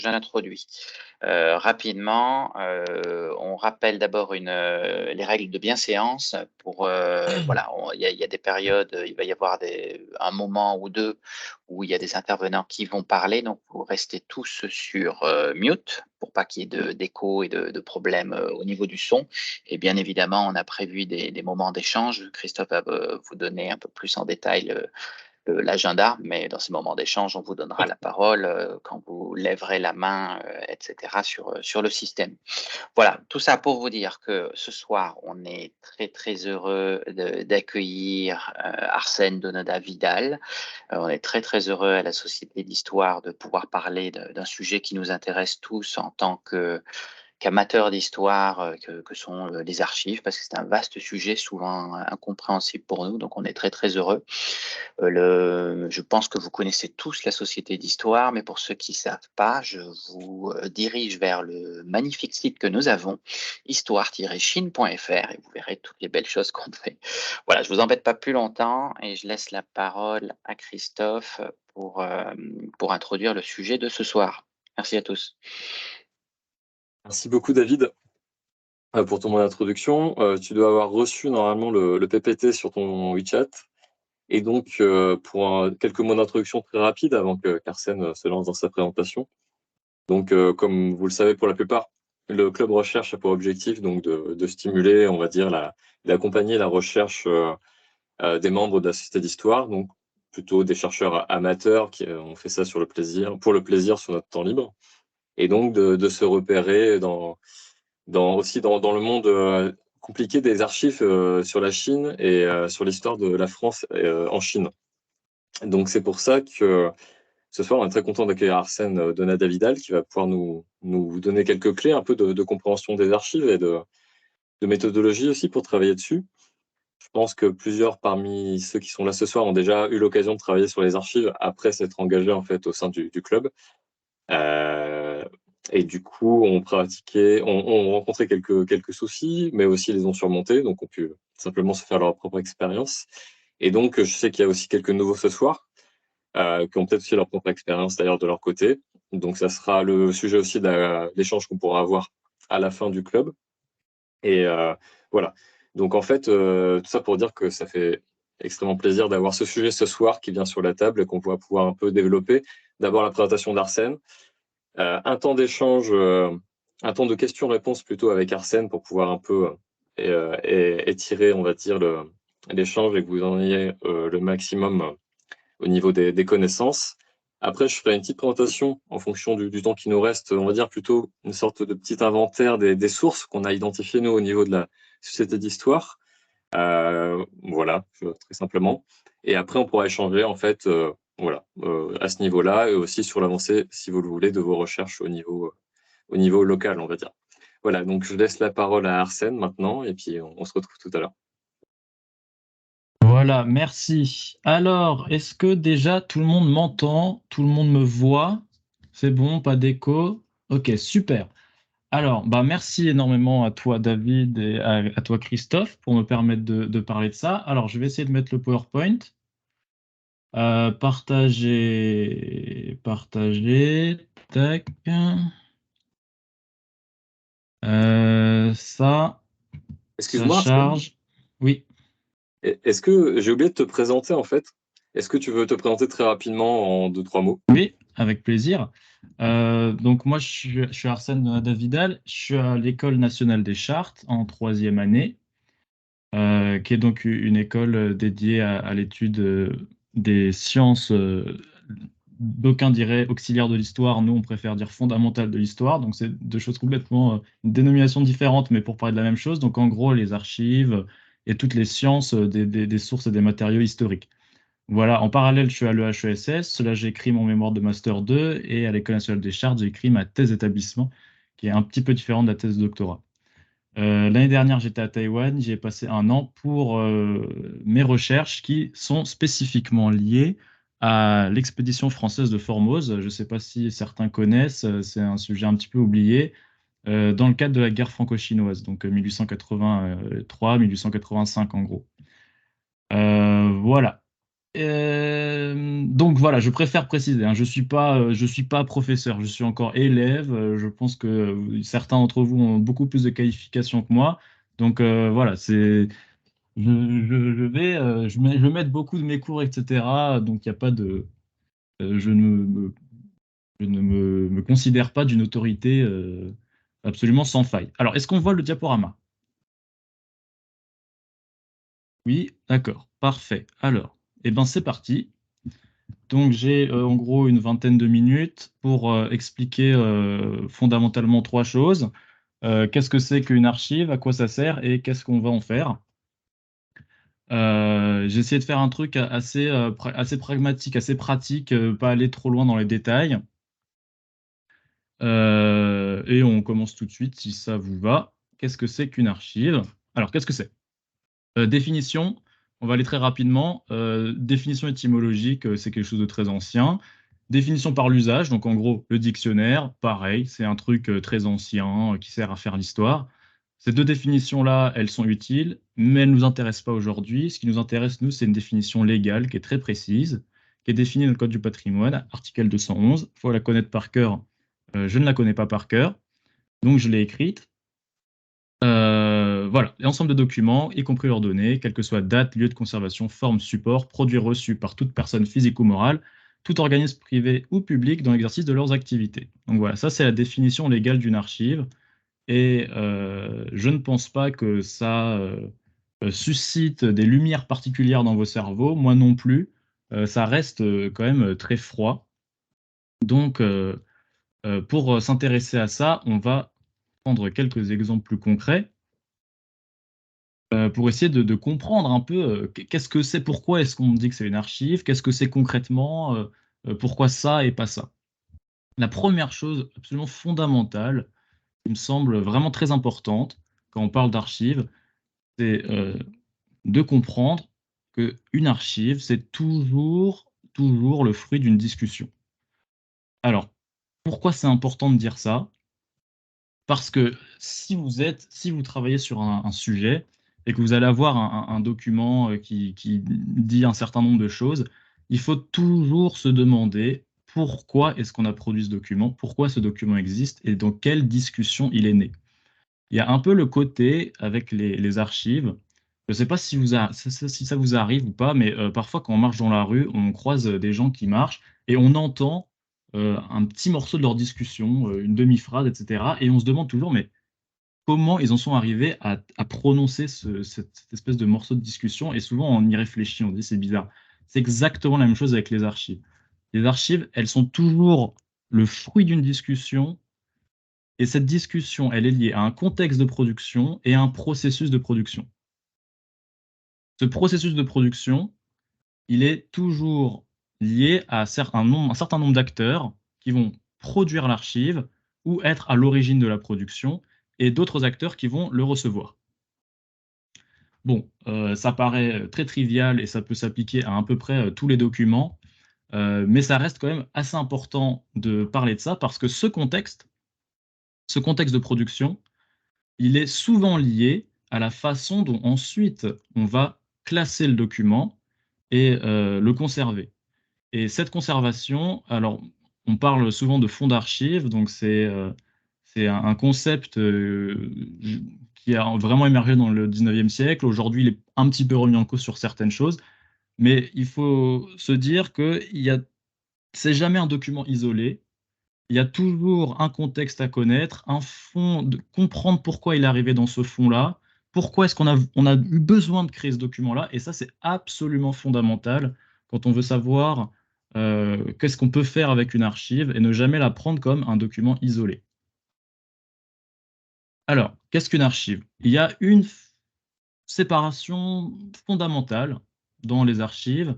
J'introduis. Rapidement, on rappelle d'abord les règles de bienséance pour, voilà, il y a des périodes, il va y avoir un moment ou 2 où il y a des intervenants qui vont parler, donc vous restez tous sur, mute pour pas qu'il y ait d'écho et de problèmes, au niveau du son et bien évidemment, on a prévu des moments d'échange. Christophe va, vous donner un peu plus en détail l'agenda, mais dans ces moments d'échange, on vous donnera la parole quand vous lèverez la main, etc., sur le système. Voilà, tout ça pour vous dire que ce soir, on est très, très heureux d'accueillir Arsène Donoda-Vidal. On est très, très heureux à la Société d'Histoire de pouvoir parler d'un sujet qui nous intéresse tous en tant qu'amateurs d'histoire que sont les archives, parce que c'est un vaste sujet, souvent incompréhensible pour nous, donc on est très, très heureux. Je pense que vous connaissez tous la Société d'Histoire, mais pour ceux qui ne savent pas, je vous dirige vers le magnifique site que nous avons, histoire-chine.fr, et vous verrez toutes les belles choses qu'on fait. Voilà, je ne vous embête pas plus longtemps et je laisse la parole à Christophe pour introduire le sujet de ce soir. Merci à tous. Merci beaucoup David pour ton introduction. Tu dois avoir reçu normalement le PPT sur ton WeChat. Et donc, pour quelques mots d'introduction très rapides avant qu'Arsène se lance dans sa présentation. Donc, comme vous le savez pour la plupart, le club recherche a pour objectif donc, de stimuler, on va dire, d'accompagner la recherche des membres de la Société d'Histoire, donc plutôt des chercheurs amateurs qui ont fait ça pour le plaisir sur notre temps libre, et donc de se repérer aussi dans le monde compliqué des archives sur la Chine et sur l'histoire de la France en Chine. Donc c'est pour ça que ce soir, on est très content d'accueillir Arsène Donoda-Vidal qui va pouvoir nous donner quelques clés un peu de compréhension des archives et de méthodologie aussi pour travailler dessus. Je pense que plusieurs parmi ceux qui sont là ce soir ont déjà eu l'occasion de travailler sur les archives après s'être engagés en fait au sein du club. Et du coup, on rencontrait quelques soucis, mais aussi les ont surmontés, donc ont pu simplement se faire leur propre expérience. Et donc, je sais qu'il y a aussi quelques nouveaux ce soir, qui ont peut-être aussi leur propre expérience d'ailleurs de leur côté. Donc, ça sera le sujet aussi de l'échange qu'on pourra avoir à la fin du club. Et voilà. Donc, en fait, tout ça pour dire que ça fait extrêmement plaisir d'avoir ce sujet ce soir qui vient sur la table et qu'on va pouvoir un peu développer. D'abord, la présentation d'Arsène. Un temps d'échange, un temps de questions-réponses plutôt avec Arsène pour pouvoir un peu étirer, on va dire, l'échange et que vous en ayez le maximum au niveau des connaissances. Après, je ferai une petite présentation en fonction du temps qui nous reste, on va dire plutôt une sorte de petit inventaire des sources qu'on a identifiées, nous, au niveau de la Société d'Histoire. Voilà, très simplement. Et après, on pourra échanger, en fait, voilà, à ce niveau-là, et aussi sur l'avancée, si vous le voulez, de vos recherches au niveau local, on va dire. Voilà, donc je laisse la parole à Arsène maintenant, et puis on se retrouve tout à l'heure. Voilà, merci. Alors, est-ce que déjà tout le monde m'entend? Tout le monde me voit? C'est bon, pas d'écho? Ok, super. Alors, bah merci énormément à toi David et à toi Christophe pour me permettre de parler de ça. Alors, je vais essayer de mettre le PowerPoint. Partager, tac. Ça Excuse-moi, Arsène, charge. Oui. est-ce que j'ai oublié de te présenter, en fait? Est-ce que tu veux te présenter très rapidement en 2-3 mots? Oui, avec plaisir. Donc moi, je suis Arsène Donoda-Vidal, je suis à l'École nationale des chartes en troisième année, qui est donc une école dédiée à l'étude des sciences, d'aucuns diraient auxiliaires de l'histoire, nous on préfère dire fondamentales de l'histoire, donc c'est deux choses complètement, une dénomination différente, mais pour parler de la même chose, donc en gros les archives et toutes les sciences des sources et des matériaux historiques. Voilà, en parallèle, je suis à l'EHESS. Là, j'ai écrit mon mémoire de Master 2 et à l'École nationale des chartes, j'ai écrit ma thèse d'établissement, qui est un petit peu différente de la thèse de doctorat. L'année dernière, j'étais à Taïwan. J'y ai passé un an pour mes recherches qui sont spécifiquement liées à l'expédition française de Formose. Je ne sais pas si certains connaissent, c'est un sujet un petit peu oublié, dans le cadre de la guerre franco-chinoise, donc 1883-1885 en gros. Voilà. Donc voilà, je préfère préciser, hein, je suis pas professeur, je suis encore élève. Je pense que certains d'entre vous ont beaucoup plus de qualifications que moi. Donc voilà, je vais mettre beaucoup de mes cours, etc. Donc il n'y a pas de, je ne me considère pas d'une autorité absolument sans faille. Alors, est-ce qu'on voit le diaporama? Oui, d'accord, parfait. Alors, eh ben c'est parti. Donc j'ai en gros une vingtaine de minutes pour expliquer fondamentalement trois choses. Qu'est-ce que c'est qu'une archive, à quoi ça sert et qu'est-ce qu'on va en faire. J'ai essayé de faire un truc assez pragmatique, assez pratique, pas aller trop loin dans les détails. Et on commence tout de suite si ça vous va. Qu'est-ce que c'est qu'une archive? Alors, qu'est-ce que c'est? Définition, on va aller très rapidement. Définition étymologique, c'est quelque chose de très ancien. Définition par l'usage, donc en gros, le dictionnaire, pareil, c'est un truc très ancien qui sert à faire l'histoire. Ces deux définitions-là, elles sont utiles, mais elles ne nous intéressent pas aujourd'hui. Ce qui nous intéresse, nous, c'est une définition légale qui est très précise, qui est définie dans le Code du patrimoine, article 211. Il faut la connaître par cœur. Je ne la connais pas par cœur, donc je l'ai écrite. Voilà, l'ensemble de documents, y compris leurs données, quelle que soit date, lieu de conservation, forme, support, produit reçu par toute personne physique ou morale, tout organisme privé ou public dans l'exercice de leurs activités. Donc voilà, ça c'est la définition légale d'une archive, et je ne pense pas que ça suscite des lumières particulières dans vos cerveaux, moi non plus. Ça reste quand même très froid. Donc pour s'intéresser à ça, on va prendre quelques exemples plus concrets pour essayer de comprendre un peu qu'est-ce que c'est, pourquoi est-ce qu'on dit que c'est une archive, qu'est-ce que c'est concrètement, pourquoi ça et pas ça. La première chose absolument fondamentale, qui me semble vraiment très importante quand on parle d'archives, c'est de comprendre qu'une archive, c'est toujours le fruit d'une discussion. Alors, pourquoi c'est important de dire ça? Parce que si vous travaillez sur un sujet et que vous allez avoir un document qui dit un certain nombre de choses, il faut toujours se demander pourquoi est-ce qu'on a produit ce document, pourquoi ce document existe et dans quelle discussion il est né. Il y a un peu le côté avec les archives. Je ne sais pas si ça vous arrive ou pas, mais parfois quand on marche dans la rue, on croise des gens qui marchent et on entend un petit morceau de leur discussion, une demi-phrase, etc. Et on se demande toujours, mais comment ils en sont arrivés à prononcer cette espèce de morceau de discussion? Et souvent, on y réfléchit, on dit c'est bizarre. C'est exactement la même chose avec les archives. Les archives, elles sont toujours le fruit d'une discussion, et cette discussion, elle est liée à un contexte de production et à un processus de production. Ce processus de production, il est toujours lié à un certain nombre d'acteurs qui vont produire l'archive ou être à l'origine de la production, et d'autres acteurs qui vont le recevoir. Bon, ça paraît très trivial et ça peut s'appliquer à peu près tous les documents, mais ça reste quand même assez important de parler de ça parce que ce contexte de production, il est souvent lié à la façon dont ensuite on va classer le document et le conserver. Et cette conservation, alors on parle souvent de fonds d'archives, donc c'est un concept qui a vraiment émergé dans le 19e siècle. Aujourd'hui, il est un petit peu remis en cause sur certaines choses, mais il faut se dire que c'est jamais un document isolé. Il y a toujours un contexte à connaître, un fond, de comprendre pourquoi il est arrivé dans ce fond-là, pourquoi est-ce qu'on a eu besoin de créer ce document-là, et ça, c'est absolument fondamental quand on veut savoir qu'est-ce qu'on peut faire avec une archive et ne jamais la prendre comme un document isolé. Alors, qu'est-ce qu'une archive? Il y a une séparation fondamentale dans les archives,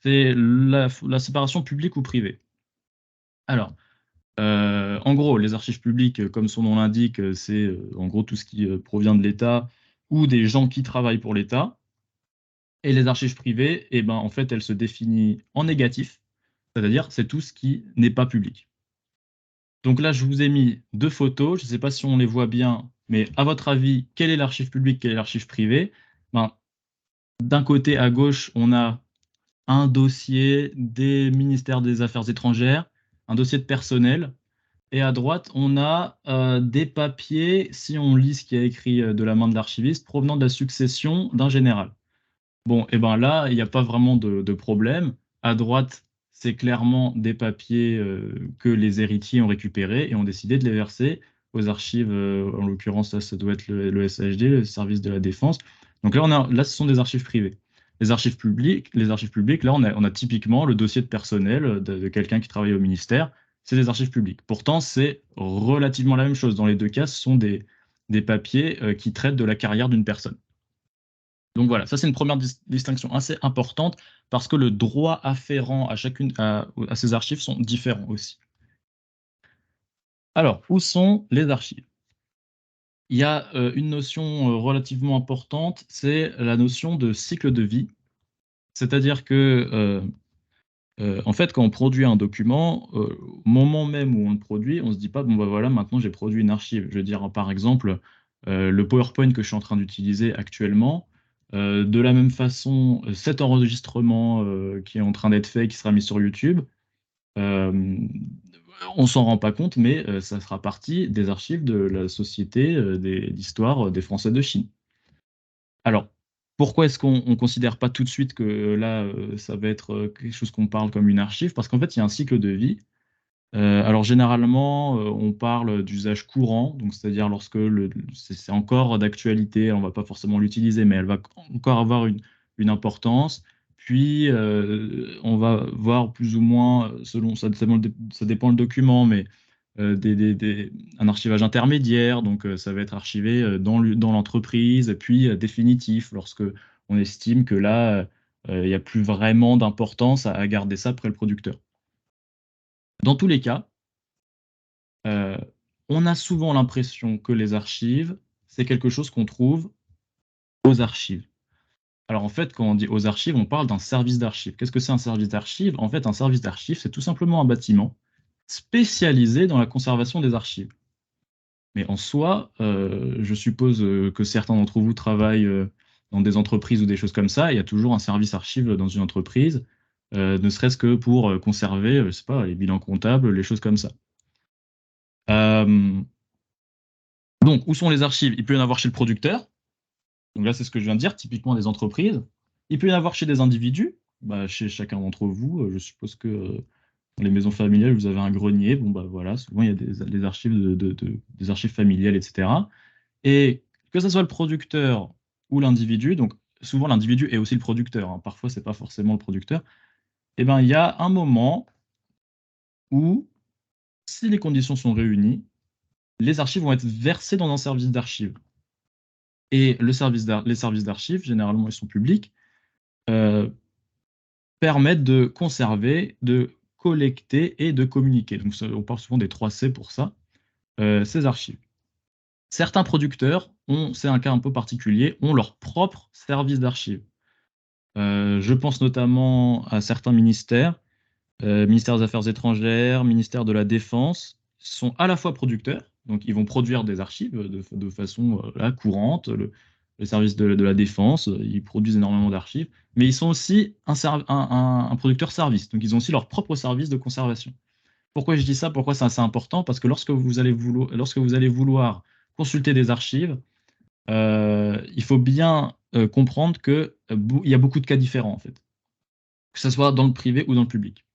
c'est la séparation publique ou privée. Alors, en gros, les archives publiques, comme son nom l'indique, c'est en gros tout ce qui provient de l'État ou des gens qui travaillent pour l'État. Et les archives privées, eh ben, en fait, elles se définissent en négatif, c'est-à-dire c'est tout ce qui n'est pas public. Donc là, je vous ai mis deux photos, je ne sais pas si on les voit bien, mais à votre avis, quelle est l'archive publique, quelle est l'archive privée? Ben, d'un côté à gauche, on a un dossier des ministères des Affaires étrangères, un dossier de personnel. Et à droite, on a des papiers, si on lit ce qui est écrit de la main de l'archiviste, provenant de la succession d'un général. Bon, et ben là, il n'y a pas vraiment de problème. À droite, c'est clairement des papiers que les héritiers ont récupérés et ont décidé de les verser aux archives. En l'occurrence, ça doit être le SHD, le service de la défense. Donc là, ce sont des archives privées. Les archives publiques, là, on a typiquement le dossier de personnel de quelqu'un qui travaille au ministère. C'est des archives publiques. Pourtant, c'est relativement la même chose. Dans les deux cas, ce sont des papiers qui traitent de la carrière d'une personne. Donc voilà, ça c'est une première distinction assez importante parce que le droit afférent à ces archives sont différents aussi. Alors, où sont les archives? Il y a une notion relativement importante, c'est la notion de cycle de vie. C'est-à-dire que, en fait, quand on produit un document, au moment même où on le produit, on ne se dit pas, bon bah voilà, maintenant j'ai produit une archive. Je veux dire, par exemple, le PowerPoint que je suis en train d'utiliser actuellement, de la même façon, cet enregistrement qui est en train d'être fait et qui sera mis sur YouTube, euh, on s'en rend pas compte, mais ça sera partie des archives de la Société d'histoire des Français de Chine. Alors, pourquoi est-ce qu'on ne considère pas tout de suite que là, ça va être quelque chose qu'on parle comme une archive? Parce qu'en fait, il y a un cycle de vie. Alors, généralement, on parle d'usage courant, donc c'est-à-dire lorsque c'est encore d'actualité, on ne va pas forcément l'utiliser, mais elle va encore avoir une importance. Puis, on va voir plus ou moins, selon ça dépend le document, mais un archivage intermédiaire, donc ça va être archivé dans l'entreprise, puis définitif, lorsque on estime que là, il n'y a plus vraiment d'importance à garder ça près le producteur. Dans tous les cas, euh, on a souvent l'impression que les archives, c'est quelque chose qu'on trouve aux archives. Alors en fait, quand on dit aux archives, on parle d'un service d'archives. Qu'est-ce que c'est un service d'archives? En fait, un service d'archives, c'est tout simplement un bâtiment spécialisé dans la conservation des archives. Mais en soi, je suppose que certains d'entre vous travaillent dans des entreprises ou des choses comme ça. Il y a toujours un service archive dans une entreprise, ne serait-ce que pour conserver, je sais pas, les bilans comptables, les choses comme ça. Euh, donc, où sont les archives? Il peut y en avoir chez le producteur. Donc là, c'est ce que je viens de dire, typiquement des entreprises. Il peut y en avoir chez des individus, bah, chez chacun d'entre vous. Je suppose que dans les maisons familiales, vous avez un grenier. Bon, bah voilà, souvent il y a des archives, des archives familiales, etc. Et que ce soit le producteur ou l'individu, donc souvent l'individu est aussi le producteur, hein, parfois c'est pas forcément le producteur, et ben il y a un moment où, si les conditions sont réunies, les archives vont être versées dans un service d'archives. Et les services d'archives, généralement ils sont publics, euh, permettent de conserver, de collecter et de communiquer. Donc on parle souvent des 3C pour ça, ces archives. Certains producteurs c'est un cas un peu particulier, ont leur propre service d'archives. Je pense notamment à certains ministères, ministère des Affaires étrangères, ministère de la Défense, sont à la fois producteurs, donc ils vont produire des archives de façon courante, le service de la Défense, ils produisent énormément d'archives, mais ils sont aussi un producteur service, donc ils ont aussi leur propre service de conservation. Pourquoi je dis ça? Pourquoi c'est assez important? Parce que lorsque vous allez vouloir consulter des archives, il faut bien comprendre qu'il y a beaucoup de cas différents, en fait, que ce soit dans le privé ou dans le public.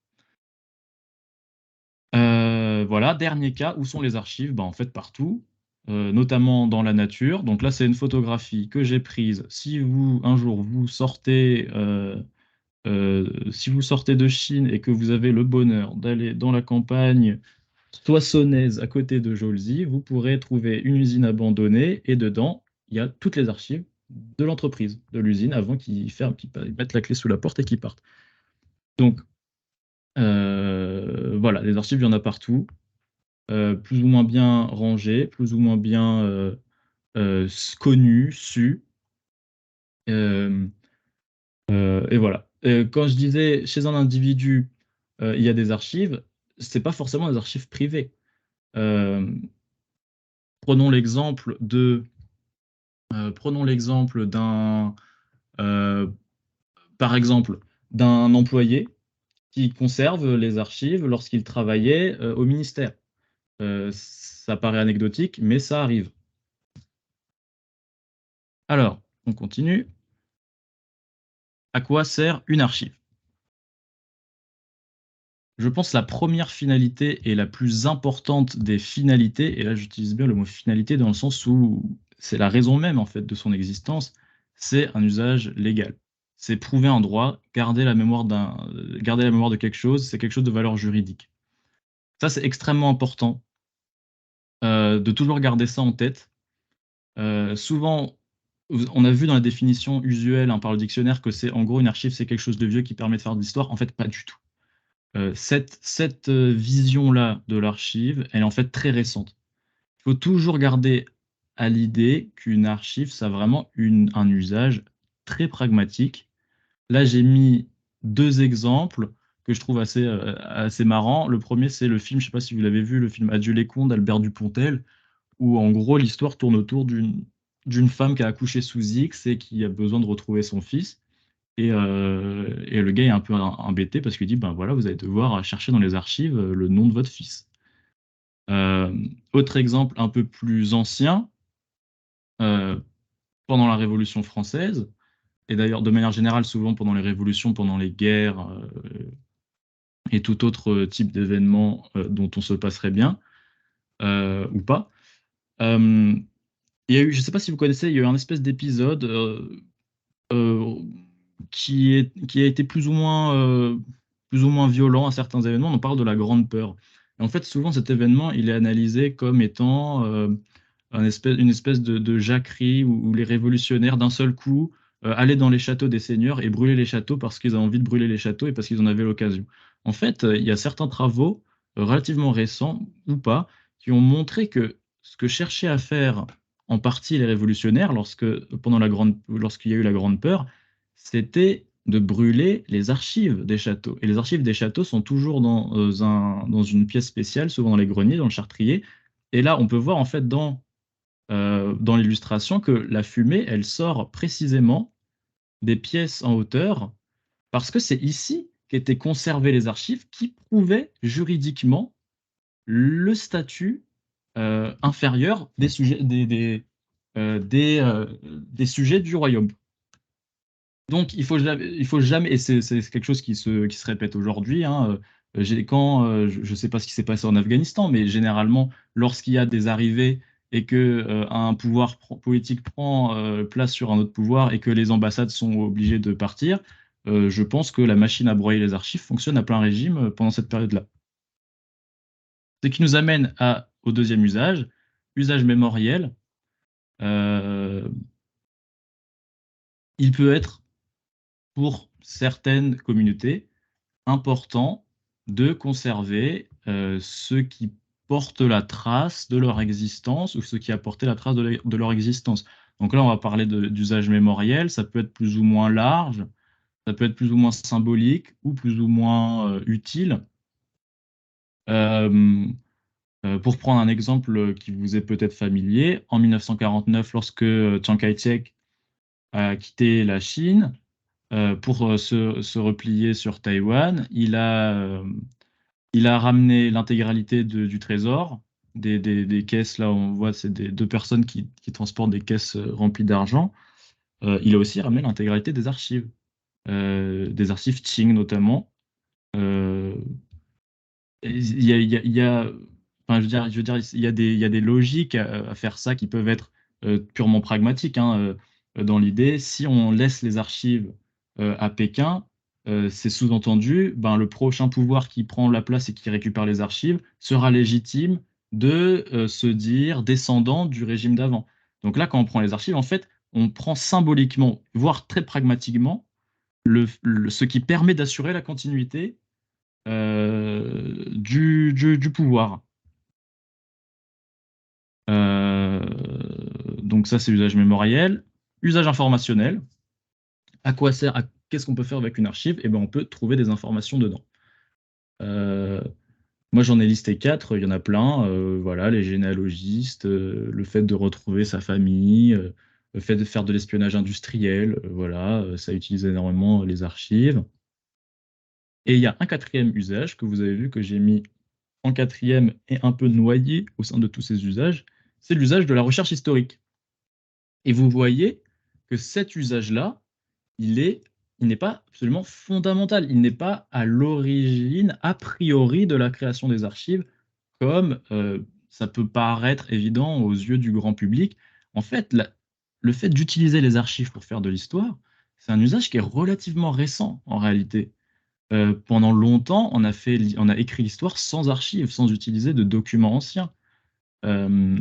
Voilà, dernier cas, où sont les archives? En fait, partout, notamment dans la nature. Donc là, c'est une photographie que j'ai prise. Si un jour, si vous sortez de Chine et que vous avez le bonheur d'aller dans la campagne soissonnaise à côté de Jolzy, vous pourrez trouver une usine abandonnée et dedans, il y a toutes les archives de l'entreprise, de l'usine, avant qu'ils ferment, qu'ils mettent la clé sous la porte et qu'ils partent. Donc, voilà, les archives, il y en a partout, plus ou moins bien rangées, plus ou moins bien connues, sues. Et voilà. Quand je disais chez un individu, il y a des archives, c'est pas forcément des archives privées. Euh, prenons l'exemple d'un, par exemple, d'un employé qui conserve les archives lorsqu'il travaillait au ministère. Ça paraît anecdotique, mais ça arrive. Alors, on continue. À quoi sert une archive? Je pense que la première finalité et la plus importante des finalités, et là j'utilise bien le mot finalité dans le sens où c'est la raison même en fait de son existence, c'est un usage légal. C'est prouver un droit, garder la mémoire de quelque chose, c'est quelque chose de valeur juridique. Ça, c'est extrêmement important de toujours garder ça en tête. Souvent, on a vu dans la définition usuelle par le dictionnaire que c'est en gros une archive, c'est quelque chose de vieux qui permet de faire de l'histoire. En fait, pas du tout. Cette vision-là de l'archive, elle est en fait très récente. Il faut toujours garder à l'idée qu'une archive, ça a vraiment un usage très pragmatique. Là, j'ai mis deux exemples que je trouve assez marrants. Le premier, c'est le film, je ne sais pas si vous l'avez vu, le film Adieu les cons d'Albert Dupontel, où en gros l'histoire tourne autour d'une femme qui a accouché sous X et qui a besoin de retrouver son fils. Et le gars est un peu embêté parce qu'il dit, ben voilà, vous allez devoir chercher dans les archives le nom de votre fils. Euh, Autre exemple un peu plus ancien, euh, pendant la Révolution française, et d'ailleurs de manière générale souvent pendant les révolutions, pendant les guerres et tout autre type d'événement dont on se passerait bien, ou pas. Euh, il y a eu, je ne sais pas si vous connaissez, il y a eu un espèce d'épisode euh, qui a été plus ou moins violent à certains événements. On parle de la Grande Peur. Et en fait, souvent, cet événement, il est analysé comme étant une espèce de jacquerie où les révolutionnaires, d'un seul coup, allaient dans les châteaux des seigneurs et brûlaient les châteaux parce qu'ils avaient envie de brûler les châteaux et parce qu'ils en avaient l'occasion. En fait, il y a certains travaux relativement récents ou pas qui ont montré que ce que cherchaient à faire en partie les révolutionnaires lorsqu'il y a eu la Grande Peur, c'était de brûler les archives des châteaux. Et les archives des châteaux sont toujours dans une pièce spéciale, souvent dans les greniers, dans le chartrier. Et là, on peut voir en fait dans l'illustration que la fumée, elle sort précisément des pièces en hauteur, parce que c'est ici qu'étaient conservées les archives qui prouvaient juridiquement le statut inférieur des sujets du royaume. Donc, il faut jamais, et c'est quelque chose qui se répète aujourd'hui, hein, je ne sais pas ce qui s'est passé en Afghanistan, mais généralement, lorsqu'il y a des arrivées et que un pouvoir politique prend place sur un autre pouvoir et que les ambassades sont obligées de partir, je pense que la machine à broyer les archives fonctionne à plein régime pendant cette période-là. Ce qui nous amène au deuxième usage, usage mémoriel. Euh, il peut être, pour certaines communautés, important de conserver ceux qui portent la trace de leur existence ou ceux qui apportaient la trace de leur existence. Donc là, on va parler d'usage mémoriel, ça peut être plus ou moins large, ça peut être plus ou moins symbolique ou plus ou moins utile. Euh, pour prendre un exemple qui vous est peut-être familier, en 1949, lorsque Chiang Kai-shek a quitté la Chine pour se replier sur Taïwan, il a ramené l'intégralité du trésor, des caisses, là on voit, c'est deux personnes qui transportent des caisses remplies d'argent. Il a aussi ramené l'intégralité des archives Qing notamment. Euh, enfin, je veux dire, il y a des logiques à faire ça qui peuvent être purement pragmatiques, hein, dans l'idée. Si on laisse les archives à Pékin, c'est sous-entendu, ben, le prochain pouvoir qui prend la place et qui récupère les archives sera légitime de se dire descendant du régime d'avant. Donc là, quand on prend les archives, en fait, on prend symboliquement, voire très pragmatiquement, ce qui permet d'assurer la continuité du pouvoir. Euh, donc ça, c'est usage mémoriel. Usage informationnel. À quoi sert, qu'est-ce qu'on peut faire avec une archive? Eh ben, on peut trouver des informations dedans. Euh, Moi, j'en ai listé quatre, il y en a plein. Voilà, les généalogistes, le fait de retrouver sa famille, le fait de faire de l'espionnage industriel, voilà, ça utilise énormément les archives. Et il y a un quatrième usage que vous avez vu que j'ai mis en quatrième et un peu noyé au sein de tous ces usages, c'est l'usage de la recherche historique. Et vous voyez que cet usage-là, il n'est pas absolument fondamental, il n'est pas à l'origine, a priori, de la création des archives, comme ça peut paraître évident aux yeux du grand public. En fait, le fait d'utiliser les archives pour faire de l'histoire, c'est un usage qui est relativement récent en réalité. Pendant longtemps, on a écrit l'histoire sans archives, sans utiliser de documents anciens. Euh,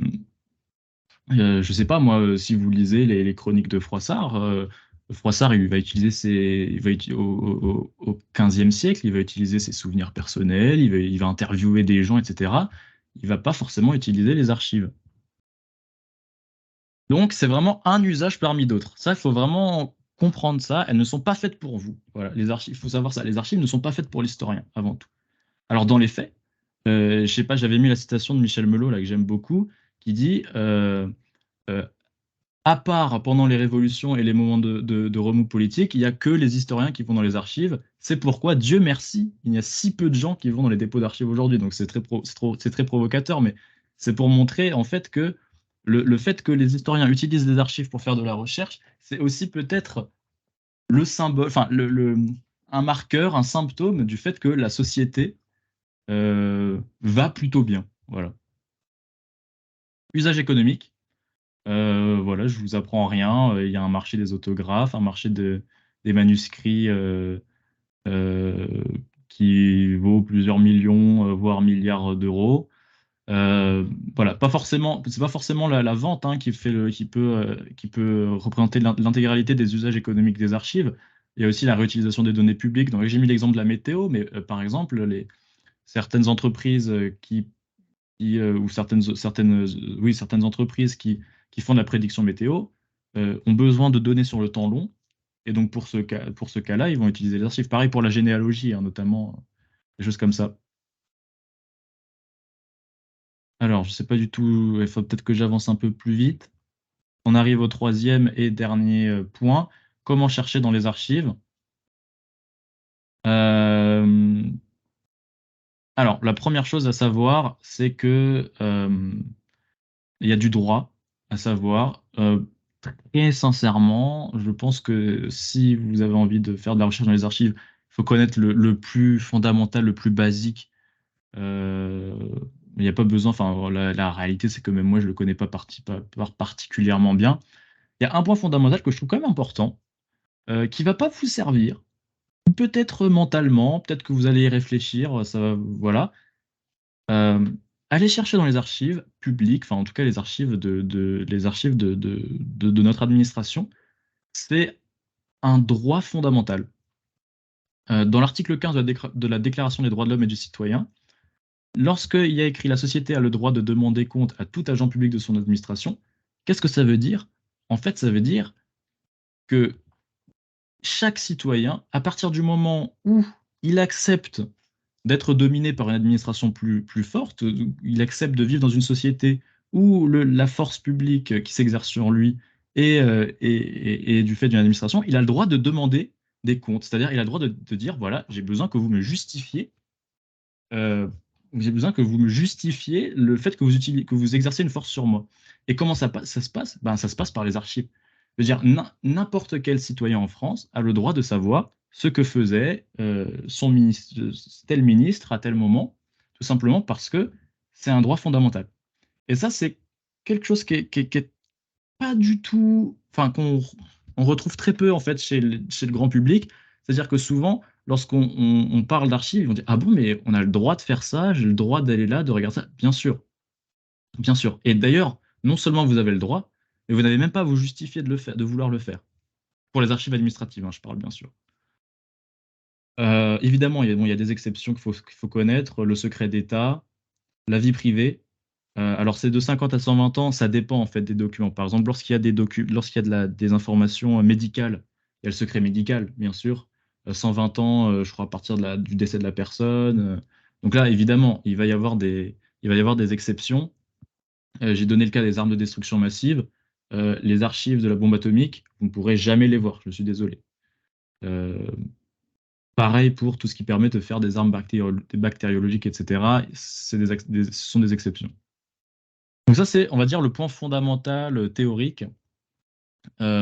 je sais pas, moi, si vous lisez les chroniques de Froissart, Froissart, il va utiliser au XVe siècle, il va utiliser ses souvenirs personnels, il va interviewer des gens, etc. Il va pas forcément utiliser les archives. Donc, c'est vraiment un usage parmi d'autres. Ça, il faut vraiment comprendre ça. Elles ne sont pas faites pour vous. Voilà, les archives, il faut savoir ça. Les archives ne sont pas faites pour l'historien, avant tout. Alors, dans les faits, je sais pas, j'avais mis la citation de Michel Melot, là, que j'aime beaucoup, qui dit euh, à part pendant les révolutions et les moments de remous politique, il n'y a que les historiens qui vont dans les archives. C'est pourquoi, Dieu merci, il y a si peu de gens qui vont dans les dépôts d'archives aujourd'hui. Donc c'est très provocateur, mais c'est pour montrer en fait que le fait que les historiens utilisent des archives pour faire de la recherche, c'est aussi peut-être le symbole, enfin un marqueur, un symptôme du fait que la société va plutôt bien. Voilà. Usage économique. Voilà, je vous apprends rien. Il y a un marché des autographes, un marché des manuscrits euh, qui vaut plusieurs millions, voire milliards d'euros. Euh, voilà, pas forcément, c'est pas forcément la vente hein, qui peut représenter l'intégralité des usages économiques des archives. Il y a aussi la réutilisation des données publiques. Donc, j'ai mis l'exemple de la météo, mais par exemple, certaines entreprises ou certaines entreprises qui font de la prédiction météo ont besoin de données sur le temps long. Et donc, pour ce cas-là, ils vont utiliser les archives. Pareil pour la généalogie, hein, notamment, des choses comme ça. Alors, je ne sais pas du tout, il faut peut-être que j'avance un peu plus vite. On arrive au troisième et dernier point. Comment chercher dans les archives? Euh, alors, la première chose à savoir, c'est que il y a du droit à savoir. Très sincèrement, je pense que si vous avez envie de faire de la recherche dans les archives, il faut connaître le plus fondamental, le plus basique. Euh, il n'y a pas besoin, enfin, la réalité, c'est que même moi, je ne le connais pas, particulièrement bien. Il y a un point fondamental que je trouve quand même important, qui ne va pas vous servir. Peut-être mentalement, peut-être que vous allez y réfléchir, voilà. Euh, Allez chercher dans les archives publiques, enfin en tout cas les archives les archives de notre administration, c'est un droit fondamental. Dans l'article 15 de la Déclaration des droits de l'homme et du citoyen, lorsqu'il y a écrit la société a le droit de demander compte à tout agent public de son administration, qu'est-ce que ça veut dire? En fait, ça veut dire que chaque citoyen, à partir du moment où il accepte d'être dominé par une administration plus forte, il accepte de vivre dans une société où la force publique qui s'exerce sur lui est du fait d'une administration, il a le droit de demander des comptes. C'est-à-dire, il a le droit de dire, voilà, j'ai besoin que vous me justifiez, euh, j'ai besoin que vous me justifiez le fait que vous exercez une force sur moi. Et comment ça se passe? Ben, ça se passe par les archives. Je veux dire, n'importe quel citoyen en France a le droit de savoir ce que faisait son ministre, tel ministre à tel moment, tout simplement parce que c'est un droit fondamental. Et ça, c'est quelque chose qui est pas du tout, enfin, on retrouve très peu en fait chez le grand public. C'est-à-dire que souvent, lorsqu'on on parle d'archives, ils vont dire, ah bon, mais on a le droit de faire ça, j'ai le droit d'aller là, de regarder ça. Bien sûr, bien sûr. Et d'ailleurs, non seulement vous avez le droit, mais vous n'avez même pas à vous justifier de le faire, de vouloir le faire. Pour les archives administratives, hein, je parle bien sûr. Évidemment, bon, il y a des exceptions qu'il faut connaître, le secret d'État, la vie privée. Alors, c'est de 50 à 120 ans, ça dépend en fait des documents. Par exemple, lorsqu'il y a lorsqu'il y a des informations médicales, il y a le secret médical, bien sûr. 120 ans, je crois, à partir du décès de la personne. Donc là, évidemment, il va y avoir des exceptions. J'ai donné le cas des armes de destruction massive. Les archives de la bombe atomique, vous ne pourrez jamais les voir, je suis désolé. Euh, Pareil pour tout ce qui permet de faire des armes bactériologiques, etc. Ce sont des exceptions. Donc ça, c'est, on va dire, le point fondamental théorique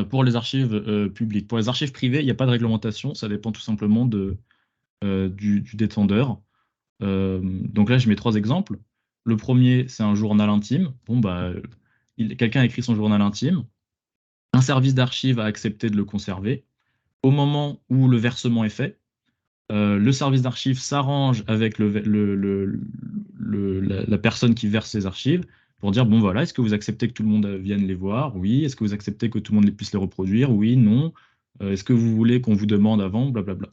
pour les archives publiques. Pour les archives privées, il n'y a pas de réglementation, ça dépend tout simplement du détenteur. Donc là, je mets 3 exemples. Le premier, c'est un journal intime. Bon, bah, quelqu'un a écrit son journal intime. Un service d'archives a accepté de le conserver. Au moment où le versement est fait, le service d'archives s'arrange avec la personne qui verse les archives pour dire, bon voilà, est-ce que vous acceptez que tout le monde vienne les voir? Oui. Est-ce que vous acceptez que tout le monde puisse les reproduire? Oui, non. Est-ce que vous voulez qu'on vous demande avant? Blablabla.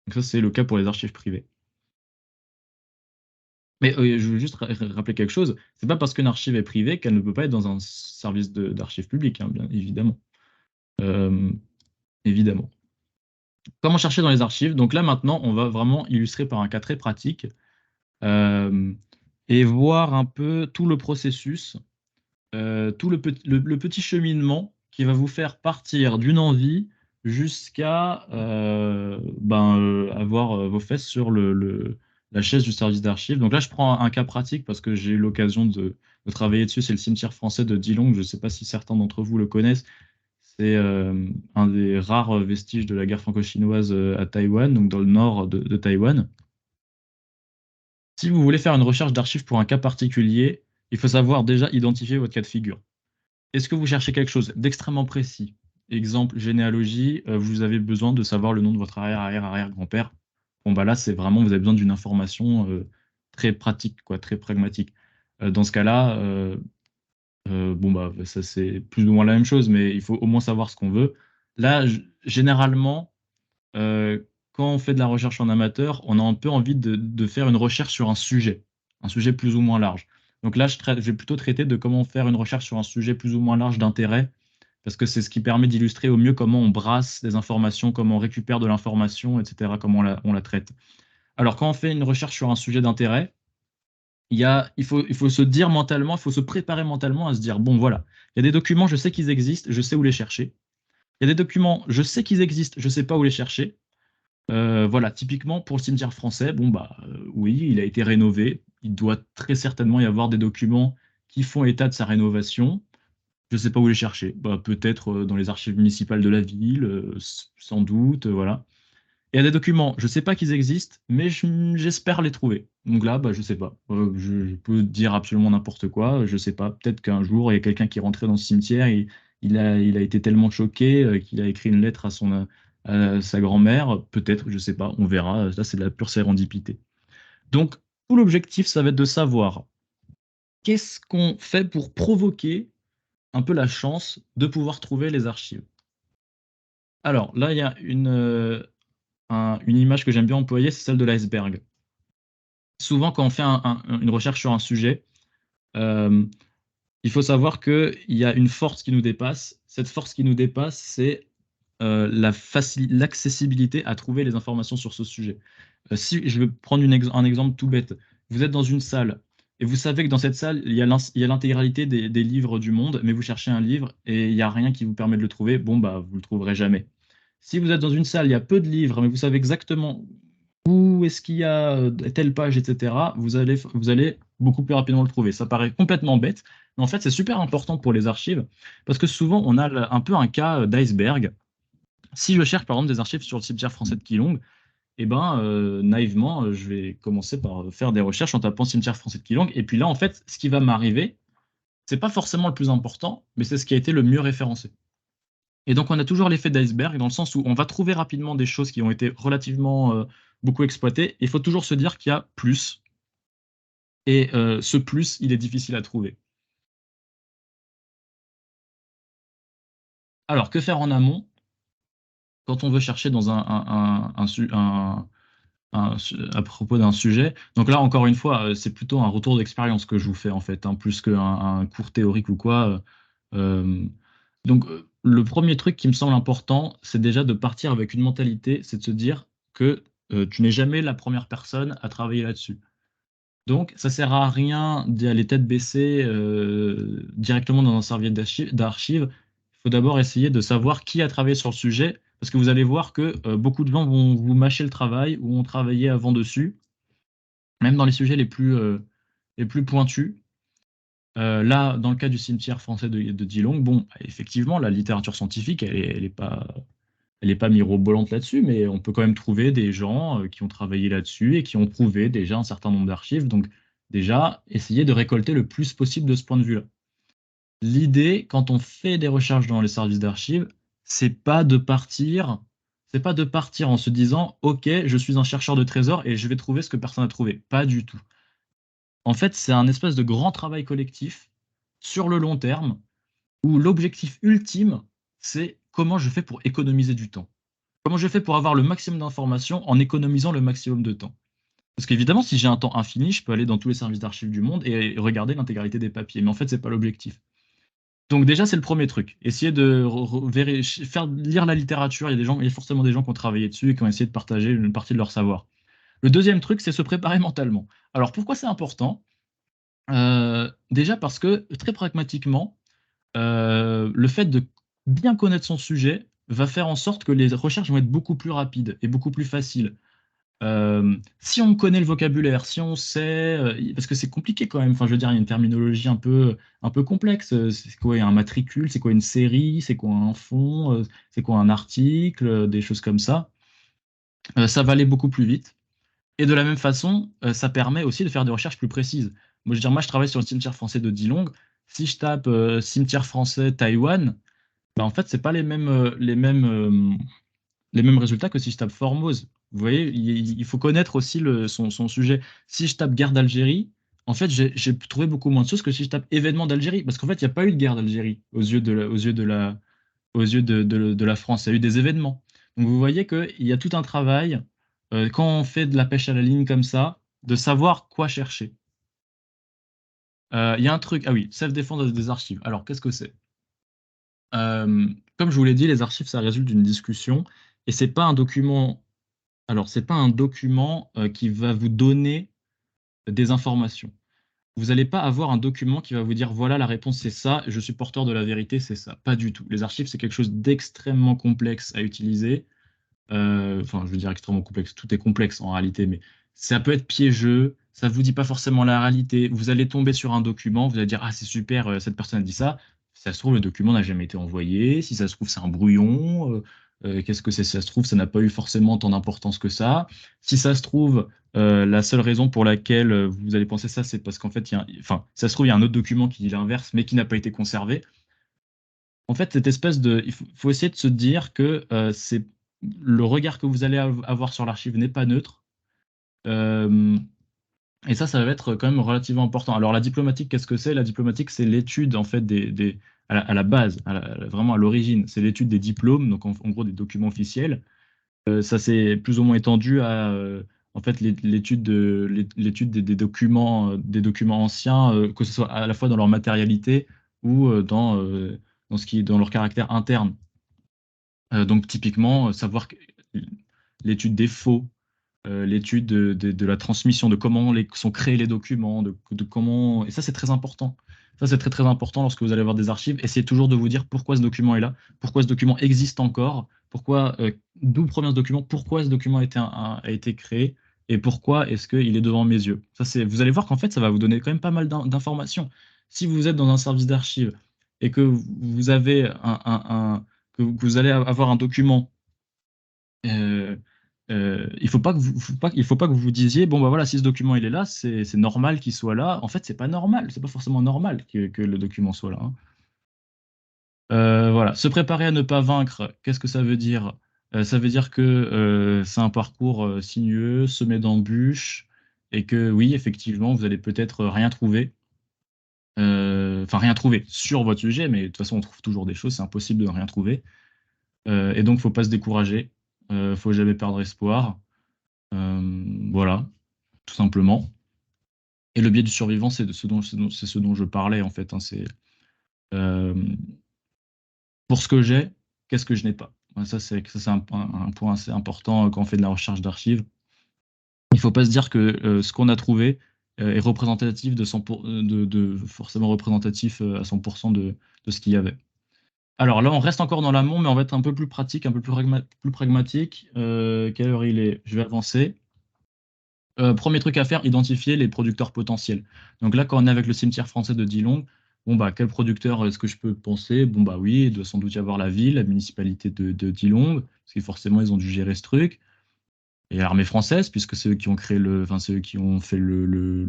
Donc ça, c'est le cas pour les archives privées. Mais je veux juste rappeler quelque chose. C'est pas parce qu'une archive est privée qu'elle ne peut pas être dans un service d'archives publiques, hein, bien évidemment. Évidemment. Comment chercher dans les archives? Donc là, maintenant, on va vraiment illustrer par un cas très pratique et voir un peu tout le processus, tout le petit cheminement qui va vous faire partir d'une envie jusqu'à avoir vos fesses sur la chaise du service d'archives. Donc là, je prends un cas pratique parce que j'ai eu l'occasion de travailler dessus. C'est le cimetière français de Dilong. Je ne sais pas si certains d'entre vous le connaissent. C'est un des rares vestiges de la guerre franco-chinoise à Taïwan, donc dans le nord de Taïwan. Si vous voulez faire une recherche d'archives pour un cas particulier, il faut savoir déjà identifier votre cas de figure. Est-ce que vous cherchez quelque chose d'extrêmement précis? Exemple, généalogie, vous avez besoin de savoir le nom de votre arrière-arrière-arrière-grand-père. Bon, bah là, c'est vraiment, vous avez besoin d'une information très pratique, quoi, très pragmatique. Dans ce cas-là, bon, bah, ça c'est plus ou moins la même chose, mais il faut au moins savoir ce qu'on veut. Là, généralement, quand on fait de la recherche en amateur, on a un peu envie de faire une recherche sur un sujet plus ou moins large. Donc là, je vais plutôt traiter de comment faire une recherche sur un sujet plus ou moins large d'intérêt, parce que c'est ce qui permet d'illustrer au mieux comment on brasse des informations, comment on récupère de l'information, etc., comment on la traite. Alors, quand on fait une recherche sur un sujet d'intérêt, il faut se dire mentalement, il faut se préparer mentalement à se dire, bon, voilà, il y a des documents, je sais qu'ils existent, je sais où les chercher. Il y a des documents, je sais qu'ils existent, je ne sais pas où les chercher. Voilà, typiquement pour le cimetière français, bon bah oui, il a été rénové. Il doit très certainement y avoir des documents qui font état de sa rénovation. Je ne sais pas où les chercher. Bah, peut-être dans les archives municipales de la ville, sans doute, voilà. Il y a des documents, je ne sais pas qu'ils existent, mais j'espère les trouver. Donc là, bah, je ne sais pas. Je peux dire absolument n'importe quoi. Je ne sais pas. Peut-être qu'un jour, il y a quelqu'un qui est rentré dans ce cimetière, il a été tellement choqué qu'il a écrit une lettre à sa grand-mère. Peut-être, je ne sais pas. On verra. Là, c'est de la pure sérendipité. Donc, tout l'objectif, ça va être de savoir qu'est-ce qu'on fait pour provoquer un peu la chance de pouvoir trouver les archives. Alors, là, il y a une image que j'aime bien employer, c'est celle de l'iceberg. Souvent, quand on fait une recherche sur un sujet, euh, il faut savoir qu'il y a une force qui nous dépasse. Cette force qui nous dépasse, c'est l'accessibilité à trouver les informations sur ce sujet. Si je vais prendre un exemple tout bête, vous êtes dans une salle et vous savez que dans cette salle, il y a l'intégralité des livres du monde, mais vous cherchez un livre et il n'y a rien qui vous permet de le trouver, bon, bah, vous ne le trouverez jamais. Si vous êtes dans une salle, il y a peu de livres, mais vous savez exactement où est-ce qu'il y a telle page, etc., vous allez beaucoup plus rapidement le trouver. Ça paraît complètement bête, mais en fait, c'est super important pour les archives, parce que souvent, on a un peu un cas d'iceberg. Si je cherche, par exemple, des archives sur le cimetière français de Keelung, eh ben, naïvement, je vais commencer par faire des recherches en tapant cimetière français de Keelung, et puis là, en fait, ce qui va m'arriver, c'est pas forcément le plus important, mais c'est ce qui a été le mieux référencé. Et donc, on a toujours l'effet d'iceberg dans le sens où on va trouver rapidement des choses qui ont été relativement beaucoup exploitées. Il faut toujours se dire qu'il y a plus. Et ce plus, il est difficile à trouver. Alors, que faire en amont quand on veut chercher dans à propos d'un sujet? Donc là, encore une fois, c'est plutôt un retour d'expérience que je vous fais, en fait, hein, plus qu'un cours théorique ou quoi. Donc, le premier truc qui me semble important, c'est déjà de partir avec une mentalité, c'est de se dire que tu n'es jamais la première personne à travailler là-dessus. Donc, ça sert à rien d'y aller tête baissée directement dans un serviette d'archives. Il faut d'abord essayer de savoir qui a travaillé sur le sujet, parce que vous allez voir que beaucoup de gens vont vous mâcher le travail ou ont travaillé avant dessus, même dans les sujets les plus pointus. Là, dans le cas du cimetière français de Dillon, bon, effectivement, la littérature scientifique, elle est pas mirobolante là-dessus, mais on peut quand même trouver des gens qui ont travaillé là-dessus et qui ont prouvé déjà un certain nombre d'archives. Donc, déjà, essayer de récolter le plus possible de ce point de vue-là. L'idée, quand on fait des recherches dans les services d'archives, c'est pas de partir, c'est pas de partir en se disant, OK, je suis un chercheur de trésors et je vais trouver ce que personne n'a trouvé. Pas du tout. En fait, c'est un espèce de grand travail collectif sur le long terme où l'objectif ultime, c'est comment je fais pour économiser du temps. Comment je fais pour avoir le maximum d'informations en économisant le maximum de temps. Parce qu'évidemment, si j'ai un temps infini, je peux aller dans tous les services d'archives du monde et regarder l'intégralité des papiers. Mais en fait, c'est pas l'objectif. Donc déjà, c'est le premier truc. Essayer de faire lire la littérature. Il y a forcément des gens qui ont travaillé dessus et qui ont essayé de partager une partie de leur savoir. Le deuxième truc, c'est se préparer mentalement. Alors pourquoi c'est important? Déjà parce que très pragmatiquement, le fait de bien connaître son sujet va faire en sorte que les recherches vont être beaucoup plus rapides et beaucoup plus faciles. Si on connaît le vocabulaire, si on sait, parce que c'est compliqué quand même, enfin je veux dire, il y a une terminologie un peu complexe. C'est quoi un matricule, c'est quoi une série, c'est quoi un fond, c'est quoi un article, des choses comme ça. Ça va aller beaucoup plus vite. Et de la même façon, ça permet aussi de faire des recherches plus précises. Moi, je veux dire, moi, je travaille sur le cimetière français de Dilong. Si je tape cimetière français Taïwan, bah, en fait, c'est pas les mêmes résultats que si je tape Formose. Vous voyez, il faut connaître aussi son sujet. Si je tape guerre d'Algérie, en fait, j'ai trouvé beaucoup moins de choses que si je tape événement d'Algérie, parce qu'en fait, il n'y a pas eu de guerre d'Algérie aux yeux de la France. Il y a eu des événements. Donc vous voyez qu'il y a tout un travail, quand on fait de la pêche à la ligne comme ça, de savoir quoi chercher. Il y a un truc, ah oui, self-défense des archives. Alors, qu'est-ce que c'est? Comme je vous l'ai dit, les archives, ça résulte d'une discussion, et c'est pas un document. Alors, c'est pas un document qui va vous donner des informations. Vous n'allez pas avoir un document qui va vous dire voilà, la réponse c'est ça, je suis porteur de la vérité, c'est ça. Pas du tout. Les archives, c'est quelque chose d'extrêmement complexe à utiliser. Enfin, je veux dire extrêmement complexe. Tout est complexe en réalité, mais ça peut être piégeux. Ça ne vous dit pas forcément la réalité. Vous allez tomber sur un document, vous allez dire ah, c'est super, cette personne a dit ça. Si ça se trouve, le document n'a jamais été envoyé. Si ça se trouve, c'est un brouillon. Qu'est-ce que c'est? Si ça se trouve, ça n'a pas eu forcément tant d'importance que ça. Si ça se trouve, la seule raison pour laquelle vous allez penser ça, c'est parce qu'en fait, enfin, ça se trouve, il y a un autre document qui dit l'inverse, mais qui n'a pas été conservé. En fait, cette espèce de, faut essayer de se dire que c'est le regard que vous allez avoir sur l'archive n'est pas neutre. Euh, et ça va être quand même relativement important. Alors la diplomatique, qu'est-ce que c'est? La diplomatique, c'est l'étude en fait à la base, vraiment à l'origine, c'est l'étude des diplômes, donc en gros des documents officiels. Ça s'est plus ou moins étendu à en fait l'étude des documents anciens, que ce soit à la fois dans leur matérialité ou dans leur caractère interne. Donc typiquement, savoir l'étude des faux, l'étude de la transmission, de comment sont créés les documents, de comment. Et ça, c'est très important. Ça, c'est très très important lorsque vous allez avoir des archives. Essayez toujours de vous dire pourquoi ce document est là, pourquoi ce document existe encore, d'où provient ce document, pourquoi ce document a été créé et pourquoi est-ce qu'il est devant mes yeux. Vous allez voir qu'en fait, ça va vous donner quand même pas mal d'informations. Si vous êtes dans un service d'archives et que vous avez que vous allez avoir un document. Il faut pas que il faut pas que vous vous disiez bon bah voilà, si ce document il est là, c'est normal qu'il soit là. En fait, c'est pas normal, c'est pas forcément normal que le document soit là, hein. Voilà, se préparer à ne pas vaincre, qu'est-ce que ça veut dire? Ça veut dire que c'est un parcours sinueux, semé d'embûches, et que oui, effectivement, vous allez peut-être rien trouver. Enfin, rien trouver sur votre sujet, mais de toute façon, on trouve toujours des choses, c'est impossible de ne rien trouver. Et donc, faut pas se décourager, faut jamais perdre espoir. Voilà, tout simplement. Et le biais du survivant, c'est ce dont je parlais, en fait, hein, c'est euh, pour ce que j'ai, qu'est-ce que je n'ai pas. Ouais, ça, c'est un point assez important quand on fait de la recherche d'archives. Il ne faut pas se dire que ce qu'on a trouvé est représentatif forcément représentatif à 100% de ce qu'il y avait. Alors là, on reste encore dans l'amont, mais on va être un peu plus pratique, un peu plus pragmatique. Quelle heure il est? Je vais avancer. Premier truc à faire, identifier les producteurs potentiels. Donc là, quand on est avec le cimetière français de Dillon, bon bah quel producteur est-ce que je peux penser? Bon bah oui, il doit sans doute y avoir la ville, la municipalité de Dillon, parce que forcément ils ont dû gérer ce truc. Et l'armée française, puisque c'est eux qui ont créé enfin c'est eux qui ont fait le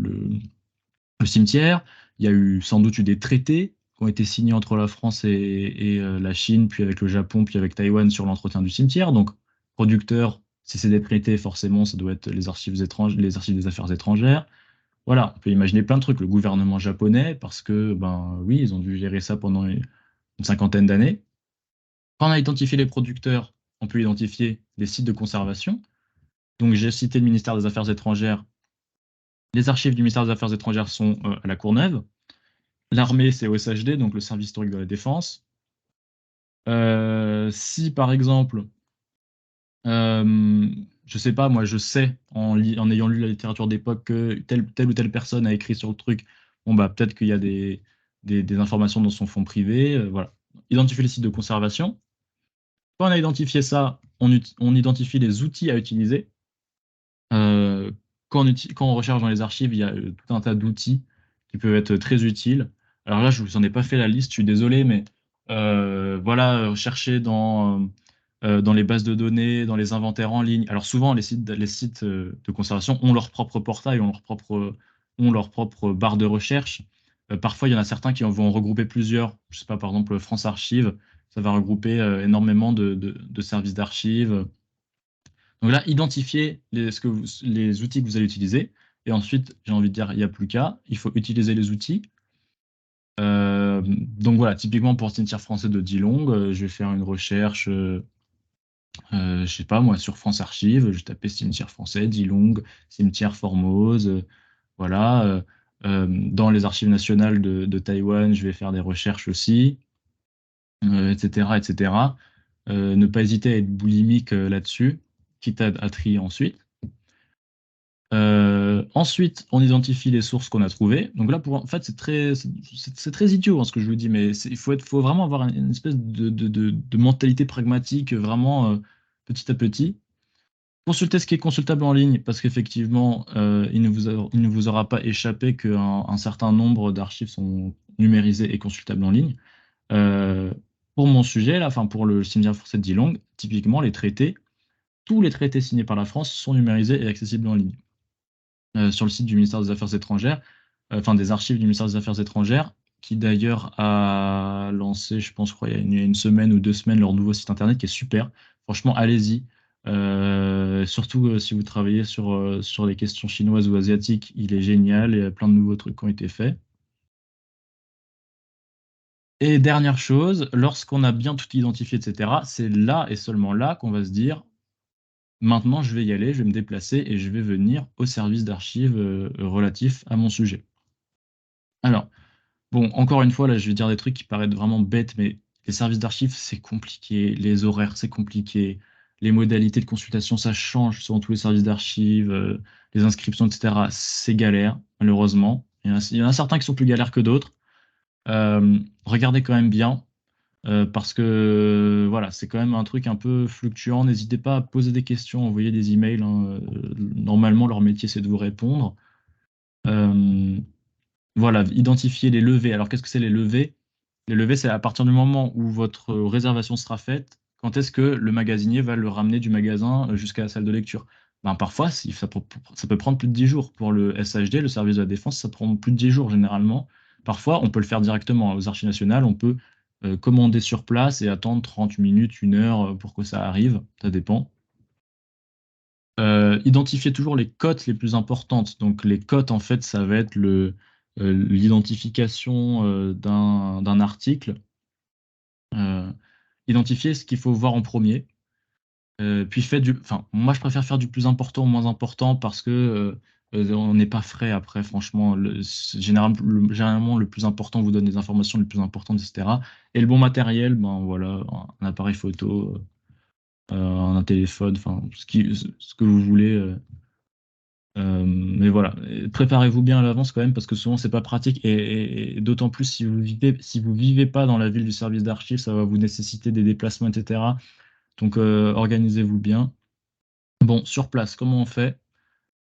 cimetière. Il y a eu sans doute eu des traités qui ont été signés entre la France et la Chine, puis avec le Japon, puis avec Taïwan sur l'entretien du cimetière. Donc, producteur, si c'est des traités, forcément, ça doit être les archives les archives des affaires étrangères. Voilà, on peut imaginer plein de trucs. Le gouvernement japonais, parce que, ben oui, ils ont dû gérer ça pendant une cinquantaine d'années. Quand on a identifié les producteurs, on peut identifier les sites de conservation. Donc, j'ai cité le ministère des Affaires étrangères. Les archives du ministère des Affaires étrangères sont à la Courneuve. L'armée, c'est au SHD, donc le service historique de la défense. Si par exemple, je sais pas, moi je sais en ayant lu la littérature d'époque que telle ou telle personne a écrit sur le truc, bon bah peut-être qu'il y a des informations dans son fonds privé, voilà. Identifier les sites de conservation. Quand on a identifié ça, on identifie les outils à utiliser. Euh, quand on recherche dans les archives, il y a tout un tas d'outils qui peuvent être très utiles. Alors là, je vous en ai pas fait la liste, je suis désolé, mais voilà, chercher dans les bases de données, dans les inventaires en ligne. Alors souvent, les sites de conservation ont leur propre portail, ont leur propre barre de recherche. Parfois, il y en a certains qui vont regrouper plusieurs. Je sais pas, par exemple, France Archives, ça va regrouper énormément de services d'archives. Donc là, identifiez les outils que vous allez utiliser. Et ensuite, j'ai envie de dire, il n'y a plus qu'à. Il faut utiliser les outils. Donc voilà, typiquement pour le cimetière français de Dillon, je vais faire une recherche, je sais pas moi, sur France Archives. Je vais taper cimetière français, Dillon, cimetière Formose. Voilà. Dans les archives nationales de Taïwan, je vais faire des recherches aussi, etc., etc. Ne pas hésiter à être boulimique là-dessus, quitte à trier ensuite. Ensuite, on identifie les sources qu'on a trouvées. Donc là, en fait, c'est très idiot hein, ce que je vous dis, mais faut vraiment avoir une espèce de mentalité pragmatique, vraiment petit à petit. Consultez ce qui est consultable en ligne, parce qu'effectivement, il ne vous aura pas échappé qu'un certain nombre d'archives sont numérisées et consultables en ligne. Euh, pour mon sujet, là, enfin pour le cimetière français de Dillong, typiquement, tous les traités signés par la France sont numérisés et accessibles en ligne sur le site du ministère des Affaires étrangères, enfin des archives du ministère des Affaires étrangères, qui d'ailleurs a lancé, je pense, je crois, il y a une semaine ou 2 semaines, leur nouveau site internet qui est super. Franchement, allez-y. Surtout si vous travaillez sur les questions chinoises ou asiatiques, il est génial, il y a plein de nouveaux trucs qui ont été faits. Et dernière chose, lorsqu'on a bien tout identifié, etc., c'est là et seulement là qu'on va se dire, maintenant je vais y aller, je vais me déplacer et je vais venir au service d'archives relatif à mon sujet. Alors, bon, encore une fois, là, je vais dire des trucs qui paraissent vraiment bêtes, mais les services d'archives, c'est compliqué. Les horaires, c'est compliqué. Les modalités de consultation, ça change selon tous les services d'archives. Les inscriptions, etc. C'est galère, malheureusement. Il y en a certains qui sont plus galères que d'autres. Regardez quand même bien, parce que voilà, c'est quand même un truc un peu fluctuant. N'hésitez pas à poser des questions, envoyer des emails, hein. Normalement, leur métier, c'est de vous répondre. Euh, voilà, identifier les levées. Alors, qu'est-ce que c'est les levées? Les levées, c'est à partir du moment où votre réservation sera faite, quand est-ce que le magasinier va le ramener du magasin jusqu'à la salle de lecture? Ben, parfois, ça peut prendre plus de 10 jours. Pour le SHD, le service de la défense, ça prend plus de 10 jours généralement. Parfois, on peut le faire directement aux archives nationales. On peut commander sur place et attendre 30 minutes, 1 heure pour que ça arrive. Ça dépend. Identifier toujours les cotes les plus importantes. Donc les cotes, en fait, ça va être l'identification d'un article. Identifier ce qu'il faut voir en premier. Puis enfin, moi je préfère faire du plus important au moins important parce que on n'est pas frais après. Franchement, généralement le plus important vous donne des informations les plus importantes, etc. Et le bon matériel, ben voilà, un appareil photo, un téléphone, enfin ce que vous voulez. Mais voilà, préparez-vous bien à l'avance quand même parce que souvent c'est pas pratique et d'autant plus si vous vivez pas dans la ville du service d'archives, ça va vous nécessiter des déplacements, etc. Donc organisez-vous bien. Bon, sur place, comment on fait?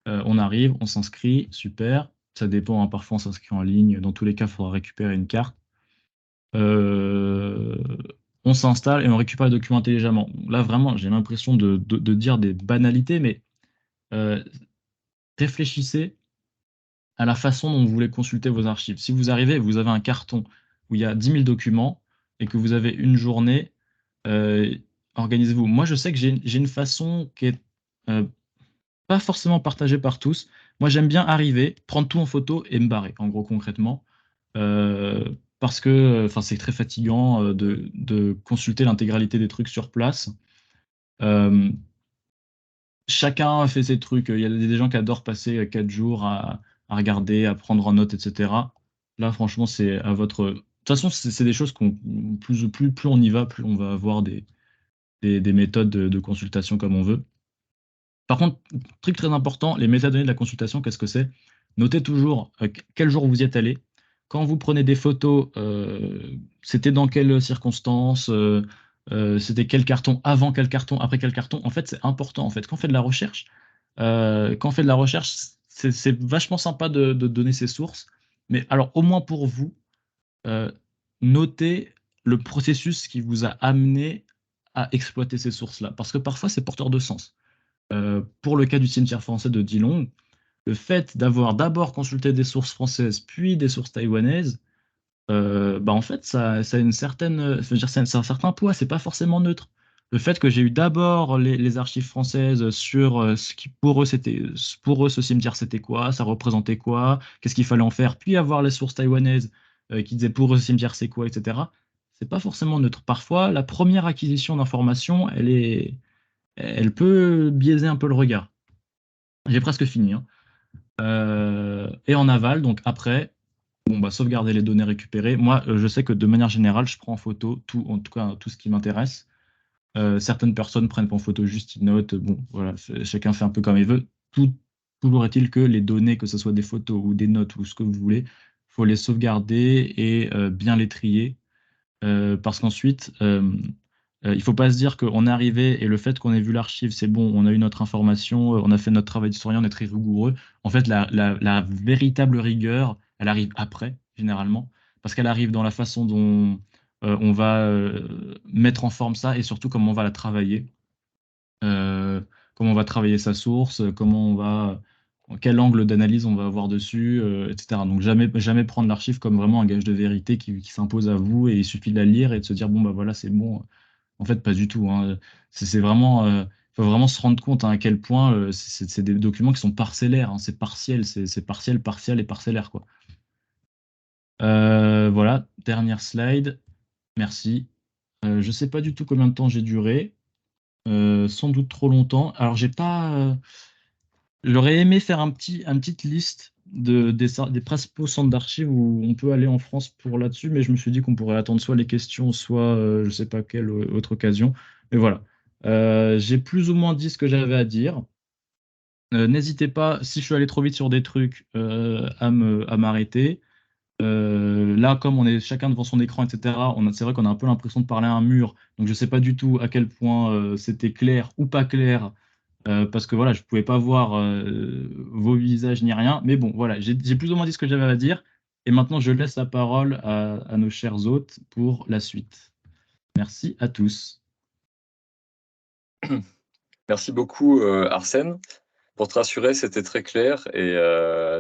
On arrive, on s'inscrit, super. Ça dépend, hein, parfois on s'inscrit en ligne. Dans tous les cas, il faudra récupérer une carte. Euh, on s'installe et on récupère les documents intelligemment. Là, vraiment, j'ai l'impression de dire des banalités, mais euh, réfléchissez à la façon dont vous voulez consulter vos archives. Si vous arrivez et vous avez un carton où il y a 10 000 documents et que vous avez une journée, euh, organisez-vous. Moi, je sais que j'ai une façon qui est euh, pas forcément partagée par tous. Moi, j'aime bien arriver, prendre tout en photo et me barrer, en gros, concrètement. Euh, Parce que enfin, c'est très fatigant de consulter l'intégralité des trucs sur place. Euh, Chacun fait ses trucs. Il y a des gens qui adorent passer 4 jours à regarder, à prendre en note, etc. Là, franchement, c'est à votre. De toute façon, c'est des choses qu'on plus on y va, plus on va avoir des méthodes de consultation comme on veut. Par contre, truc très important, les métadonnées de la consultation, qu'est-ce que c'est? Notez toujours quel jour vous y êtes allé. Quand vous prenez des photos, c'était dans quelles circonstances, c'était quel carton, avant quel carton, après quel carton. En fait, c'est important. En fait, quand on fait de la recherche, c'est vachement sympa de donner ses sources. Mais alors, au moins pour vous, euh, notez le processus qui vous a amené à exploiter ces sources-là. Parce que parfois, c'est porteur de sens. Pour le cas du cimetière français de Dillon, le fait d'avoir d'abord consulté des sources françaises, puis des sources taïwanaises, bah en fait, ça a une certaine, je veux dire, c'est un certain poids, c'est pas forcément neutre. Le fait que j'ai eu d'abord les archives françaises sur ce qui pour eux c'était, pour eux ce cimetière c'était quoi, ça représentait quoi, qu'est-ce qu'il fallait en faire, puis avoir les sources taïwanaises qui disaient pour eux ce cimetière c'est quoi, etc. C'est pas forcément neutre. Parfois, la première acquisition d'informations, elle peut biaiser un peu le regard. J'ai presque fini, hein. Et en aval, donc après, bon, bah, sauvegarder les données récupérées. Moi, je sais que de manière générale, je prends en photo tout, en tout cas tout ce qui m'intéresse. Certaines personnes prennent pas en photo juste une note. Bon, voilà, chacun fait un peu comme il veut. Toujours est-il que les données, que ce soit des photos ou des notes ou ce que vous voulez, faut les sauvegarder et bien les trier parce qu'ensuite, il faut pas se dire qu'on est arrivé et le fait qu'on ait vu l'archive, c'est bon, on a eu notre information, on a fait notre travail d'historien, on est très rigoureux. En fait, la véritable rigueur, elle arrive après, généralement, parce qu'elle arrive dans la façon dont on va mettre en forme ça et surtout comment on va la travailler. Comment on va travailler sa source, quel angle d'analyse on va avoir dessus, etc. Donc jamais prendre l'archive comme vraiment un gage de vérité qui s'impose à vous et il suffit de la lire et de se dire bon bah voilà c'est bon. En fait pas du tout, hein. C'est vraiment, faut vraiment se rendre compte hein, à quel point c'est des documents qui sont parcellaires, hein. C'est partiel, c'est partiel, partiel et parcellaire quoi. Voilà, dernière slide. Merci. Je sais pas du tout combien de temps j'ai duré. Sans doute trop longtemps. Alors, j'ai pas. J'aurais aimé faire une petite liste des principaux centres d'archives où on peut aller en France pour là-dessus, mais je me suis dit qu'on pourrait attendre soit les questions, soit je sais pas quelle autre occasion. Mais voilà. J'ai plus ou moins dit ce que j'avais à dire. N'hésitez pas, si je suis allé trop vite sur des trucs, à m'arrêter. Là, comme on est chacun devant son écran, etc., c'est vrai qu'on a un peu l'impression de parler à un mur. Donc, je ne sais pas du tout à quel point c'était clair ou pas clair, parce que voilà, je ne pouvais pas voir vos visages ni rien. Mais bon, voilà, j'ai plus ou moins dit ce que j'avais à dire. Et maintenant, je laisse la parole à nos chers hôtes pour la suite. Merci à tous. Merci beaucoup, Arsène. Pour te rassurer, c'était très clair et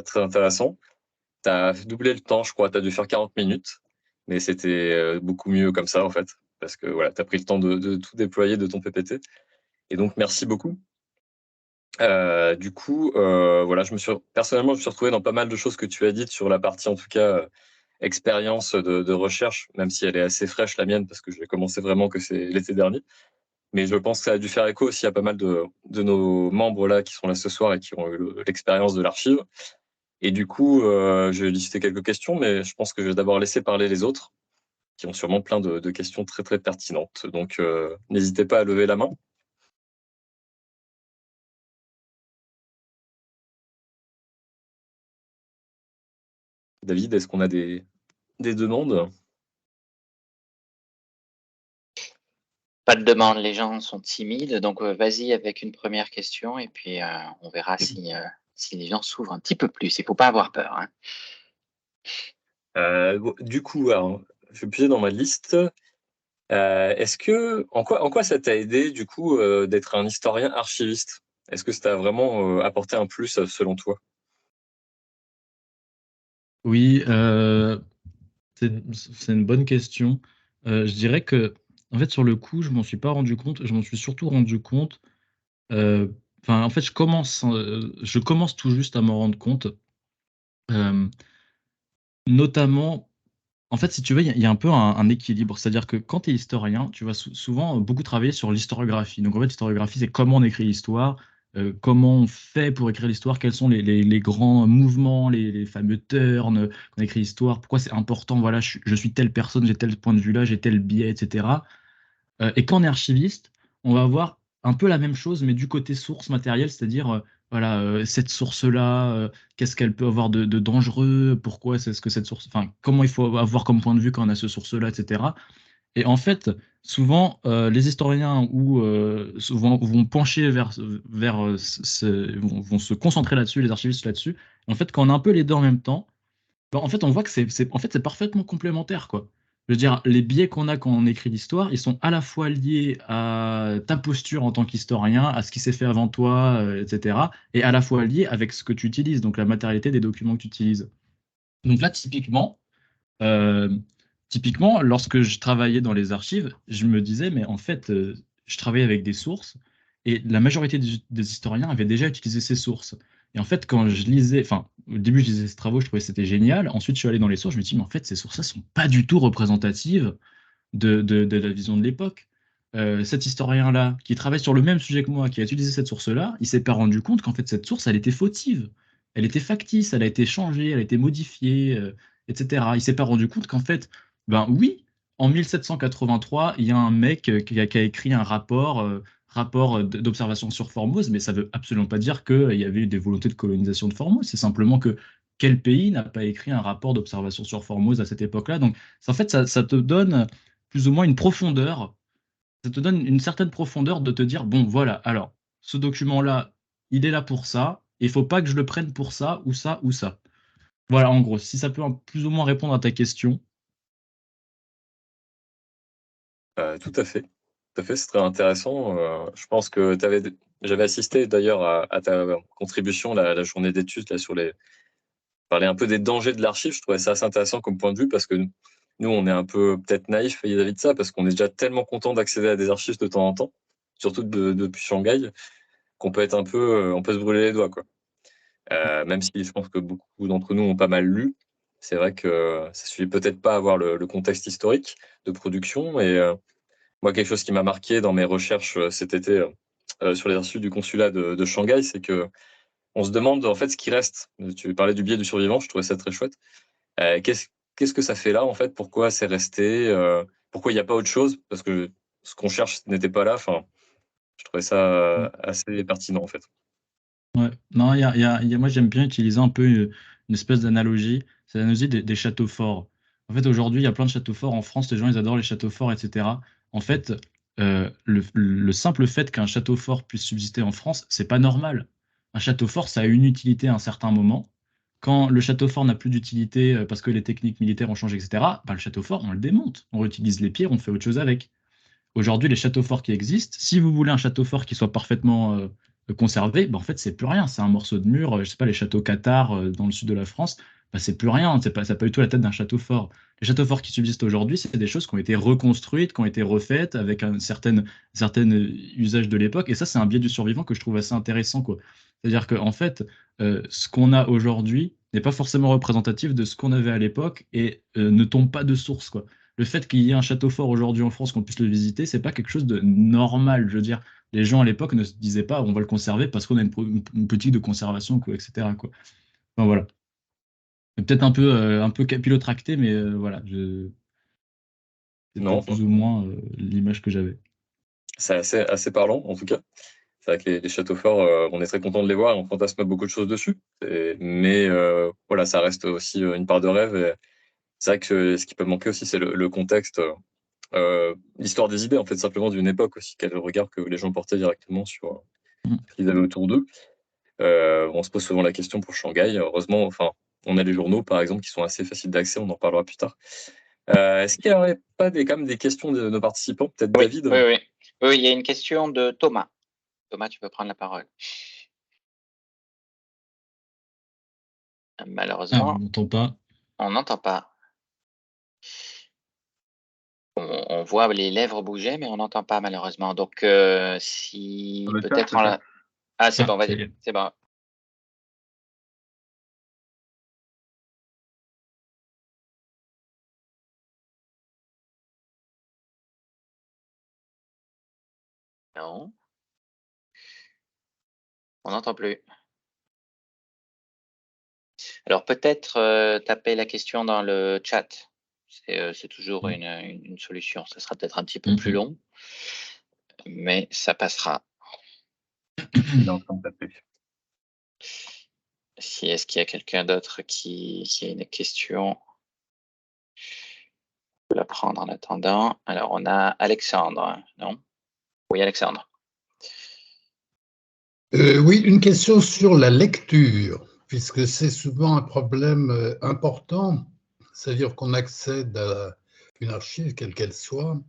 très intéressant. Tu as doublé le temps, je crois. Tu as dû faire 40 minutes, mais c'était beaucoup mieux comme ça, en fait, parce que voilà, tu as pris le temps de tout déployer de ton PPT. Et donc, merci beaucoup. Du coup, voilà, personnellement, je me suis retrouvé dans pas mal de choses que tu as dites sur la partie, en tout cas, expérience de recherche, même si elle est assez fraîche, la mienne, parce que j'ai commencé vraiment que c'est l'été dernier. Mais je pense que ça a dû faire écho aussi à pas mal de nos membres là qui sont là ce soir et qui ont eu l'expérience de l'archive. Et du coup, je vais lister quelques questions, mais je pense que je vais d'abord laisser parler les autres, qui ont sûrement plein de questions très très pertinentes. Donc, n'hésitez pas à lever la main. David, est-ce qu'on a des demandes? Pas de demande, les gens sont timides, donc vas-y avec une première question et puis on verra si les gens s'ouvrent un petit peu plus. Il faut pas avoir peur, hein. Du coup, alors, je vais puiser dans ma liste. En quoi ça t'a aidé, du coup, d'être un historien archiviste? Est-ce que ça t'a vraiment apporté un plus, selon toi? Oui, c'est une bonne question. Je dirais que, en fait, sur le coup, je m'en suis pas rendu compte. Je m'en suis surtout rendu compte. Enfin, en fait, je commence tout juste à m'en rendre compte. euh, Notamment, en fait, si tu veux, il y a un peu un équilibre. C'est-à-dire que quand tu es historien, tu vas souvent beaucoup travailler sur l'historiographie. Donc, en fait, l'historiographie, c'est comment on écrit l'histoire, comment on fait pour écrire l'histoire, quels sont les grands mouvements, les fameux turns qu'on écrit l'histoire, pourquoi c'est important, voilà, je suis telle personne, j'ai tel point de vue là, j'ai tel biais, etc. Et quand on est archiviste, on va avoir un peu la même chose, mais du côté source matérielle, c'est-à-dire, voilà, cette source-là, qu'est-ce qu'elle peut avoir de dangereux, pourquoi c'est ce que cette source, enfin, comment il faut avoir comme point de vue quand on a ce source-là, etc. Et en fait, souvent, les historiens souvent, vont pencher vont se concentrer là-dessus, les archivistes là-dessus. En fait, quand on a un peu les deux en même temps, bah, en fait, on voit que en fait, c'est parfaitement complémentaire, quoi. Je veux dire, les biais qu'on a quand on écrit l'histoire, ils sont à la fois liés à ta posture en tant qu'historien, à ce qui s'est fait avant toi, etc., et à la fois liés avec ce que tu utilises, donc la matérialité des documents que tu utilises. Donc là, euh, typiquement, lorsque je travaillais dans les archives, je me disais, mais en fait, je travaillais avec des sources et la majorité des historiens avaient déjà utilisé ces sources. Et en fait, quand je lisais, enfin, au début, je lisais ces travaux, je trouvais que c'était génial. Ensuite, je suis allé dans les sources, je me suis dit, mais en fait, ces sources-là sont pas du tout représentatives de la vision de l'époque. Cet historien-là, qui travaille sur le même sujet que moi, qui a utilisé cette source-là, il s'est pas rendu compte qu'en fait, cette source, elle était fautive. Elle était factice, elle a été changée, elle a été modifiée, etc. Il s'est pas rendu compte qu'en fait, ben oui, en 1783, il y a un mec qui a écrit un rapport d'observation sur Formose, mais ça veut absolument pas dire qu'il y avait eu des volontés de colonisation de Formose. C'est simplement que quel pays n'a pas écrit un rapport d'observation sur Formose à cette époque-là? Donc, en fait, ça te donne plus ou moins une profondeur, ça te donne une certaine profondeur de te dire, bon, voilà, alors, ce document-là, il est là pour ça, et il faut pas que je le prenne pour ça, ou ça, ou ça. Voilà, en gros, si ça peut plus ou moins répondre à ta question. Tout à fait. Tout à fait, c'est très intéressant. Je pense que j'avais assisté d'ailleurs à ta contribution, la journée d'études, là, parler un peu des dangers de l'archive. Je trouvais ça assez intéressant comme point de vue parce que nous, on est un peu peut-être naïf vis-à-vis de ça parce qu'on est déjà tellement content d'accéder à des archives de temps en temps, surtout depuis Shanghai, qu'on peut être on peut se brûler les doigts, quoi. Même si je pense que beaucoup d'entre nous ont pas mal lu, c'est vrai que ça suffit peut-être pas à avoir le contexte historique de production. Et moi, quelque chose qui m'a marqué dans mes recherches cet été sur les archives du consulat de Shanghai, c'est que on se demande en fait ce qui reste. Tu parlais du biais du survivant, je trouvais ça très chouette. Qu'est-ce que ça fait là en fait? Pourquoi c'est resté? Pourquoi il n'y a pas autre chose? Parce que ce qu'on cherche n'était pas là. Enfin, je trouvais ça assez pertinent en fait. Ouais. Non, moi j'aime bien utiliser un peu une espèce d'analogie, c'est l'analogie des châteaux forts. En fait, aujourd'hui, il y a plein de châteaux forts en France, les gens ils adorent les châteaux forts, etc. En fait, le simple fait qu'un château fort puisse subsister en France, c'est pas normal. Un château fort, ça a une utilité à un certain moment. Quand le château fort n'a plus d'utilité parce que les techniques militaires ont changé, etc., bah, le château fort, on le démonte, on réutilise les pierres, on fait autre chose avec. Aujourd'hui, les châteaux forts qui existent, si vous voulez un château fort qui soit parfaitement conservé, bah, en fait, c'est plus rien. C'est un morceau de mur. Je sais pas, les châteaux cathares dans le sud de la France, bah, c'est plus rien. Ça n'a pas du tout la tête d'un château fort. Les châteaux forts qui subsistent aujourd'hui, c'est des choses qui ont été reconstruites, qui ont été refaites avec un certain usage de l'époque. Et ça, c'est un biais du survivant que je trouve assez intéressant, quoi. C'est-à-dire qu'en fait, ce qu'on a aujourd'hui n'est pas forcément représentatif de ce qu'on avait à l'époque et ne tombe pas de source, quoi. Le fait qu'il y ait un château fort aujourd'hui en France, qu'on puisse le visiter, c'est pas quelque chose de normal. Je veux dire, les gens à l'époque ne se disaient pas on va le conserver parce qu'on a une politique de conservation, quoi, etc., quoi. Enfin, voilà. C'est peut-être un peu capillotracté, mais voilà, c'était Non, plus ou moins l'image que j'avais. c'est assez parlant en tout cas. C'est vrai que les châteaux forts, on est très content de les voir, on fantasme beaucoup de choses dessus. Mais voilà, ça reste aussi une part de rêve. Et c'est vrai que ce qui peut manquer aussi, c'est le contexte, l'histoire des idées, en fait, simplement d'une époque aussi, quel regard que les gens portaient directement sur ce qu'ils avaient autour d'eux. On se pose souvent la question pour Shanghai. Heureusement, enfin, on a les journaux, par exemple, qui sont assez faciles d'accès, on en parlera plus tard. Est-ce qu'il n'y aurait pas quand même des questions de nos participants? Peut-être Oui, David? oui, oui. Oui, il y a une question de Thomas. Thomas, tu peux prendre la parole. Ah, on Malheureusement, n'entend pas. on n'entend pas. On voit les lèvres bouger, mais on n'entend pas malheureusement. Donc, si Dans le chat, peut-être peut-être. Ah, c'est Ah, bon, ça vas-y, y est. c'est bon. Non, on n'entend plus. Alors peut-être, taper la question dans le chat. C'est toujours Mmh. une solution. Ça sera peut-être un petit peu plus long, mais ça passera. Il est en train de taper. Est-ce qu'il y a quelqu'un d'autre qui a une question? Je peux la prendre en attendant. Alors on a Alexandre, non? Oui, Alexandre. Oui, une question sur la lecture, puisque c'est souvent un problème important, c'est-à-dire qu'on accède à une archive, quelle qu'elle soit,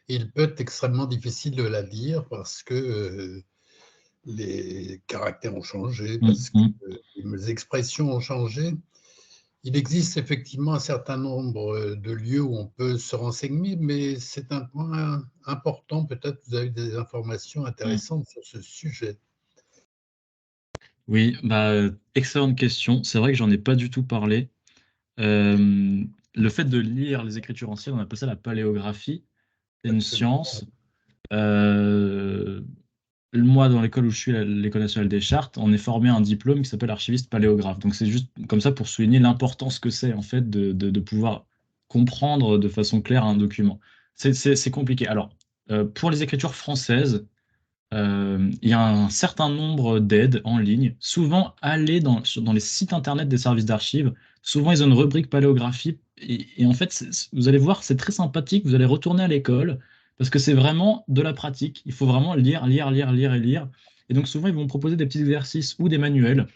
et il peut être extrêmement difficile de la lire parce que les caractères ont changé, parce que les expressions ont changé. Il existe effectivement un certain nombre de lieux où on peut se renseigner, mais c'est un point important. Peut-être vous avez des informations intéressantes sur ce sujet. Oui, bah, excellente question. C'est vrai que j'en ai pas du tout parlé. Le fait de lire les écritures anciennes, on appelle ça la paléographie. C'est une Absolument. science. Moi, dans l'école où je suis, l'École nationale des chartes, on est formé à un diplôme qui s'appelle archiviste paléographe. Donc c'est juste comme ça pour souligner l'importance que c'est en fait de pouvoir comprendre de façon claire un document. C'est compliqué. Alors, pour les écritures françaises, il y a un certain nombre d'aides en ligne. Souvent, allez dans les sites internet des services d'archives. Souvent, ils ont une rubrique paléographie. Et en fait, vous allez voir, c'est très sympathique. Vous allez retourner à l'école parce que c'est vraiment de la pratique. Il faut vraiment lire, lire, lire, lire et lire. Et donc, souvent, ils vont proposer des petits exercices ou des manuels.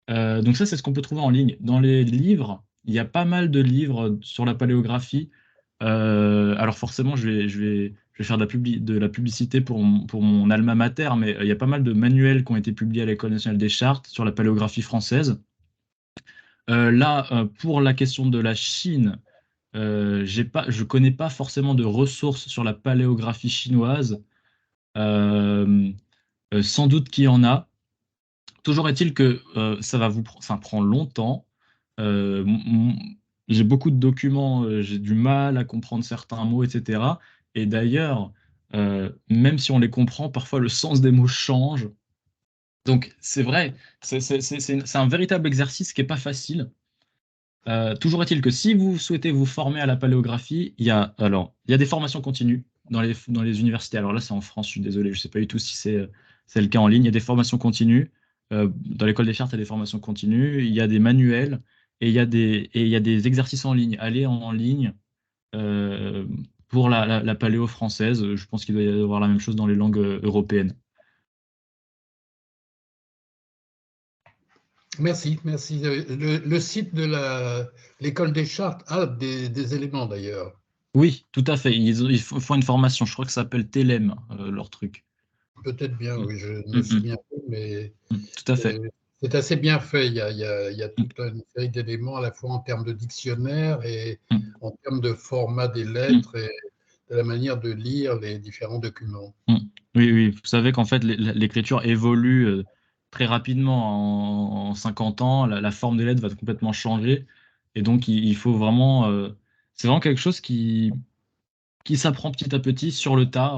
Donc ça, c'est ce qu'on peut trouver en ligne. Dans les livres, il y a pas mal de livres sur la paléographie. Alors forcément, je vais faire de la publicité pour mon alma mater, mais il y a pas mal de manuels qui ont été publiés à l'École nationale des chartes sur la paléographie française. Là, pour la question de la Chine, je connais pas forcément de ressources sur la paléographie chinoise. Euh, Sans doute qu'il y en a. Toujours est-il que ça prend longtemps. J'ai beaucoup de documents, j'ai du mal à comprendre certains mots, etc. Et d'ailleurs, même si on les comprend, parfois le sens des mots change. Donc c'est vrai, c'est un véritable exercice qui n'est pas facile. Toujours est-il que si vous souhaitez vous former à la paléographie, il y a des formations continues dans les universités. Alors là, c'est en France, je suis désolé, je ne sais pas du tout si c'est le cas en ligne. Il y a des formations continues. Dans l'école des chartes, il y a des formations continues. Il y a des manuels et il y a des exercices en ligne. Allez en ligne euh, pour la paléo française. Je pense qu'il doit y avoir la même chose dans les langues européennes. Merci, merci. Le site de l'école des chartes a des éléments d'ailleurs. Oui, tout à fait. Ils font une formation. Je crois que ça s'appelle TELEM, leur truc. Peut-être bien, Mm, oui, je ne me mm, souviens plus, mais tout à fait. c'est assez bien fait. Il y a toute une série d'éléments à la fois en termes de dictionnaire et Mm, en termes de format des mm, lettres et de la manière de lire les différents documents. mm. Oui, oui, vous savez qu'en fait, l'écriture évolue très rapidement. En 50 ans, la forme des lettres va complètement changer. Et donc, il faut vraiment. C'est vraiment quelque chose qui s'apprend petit à petit sur le tas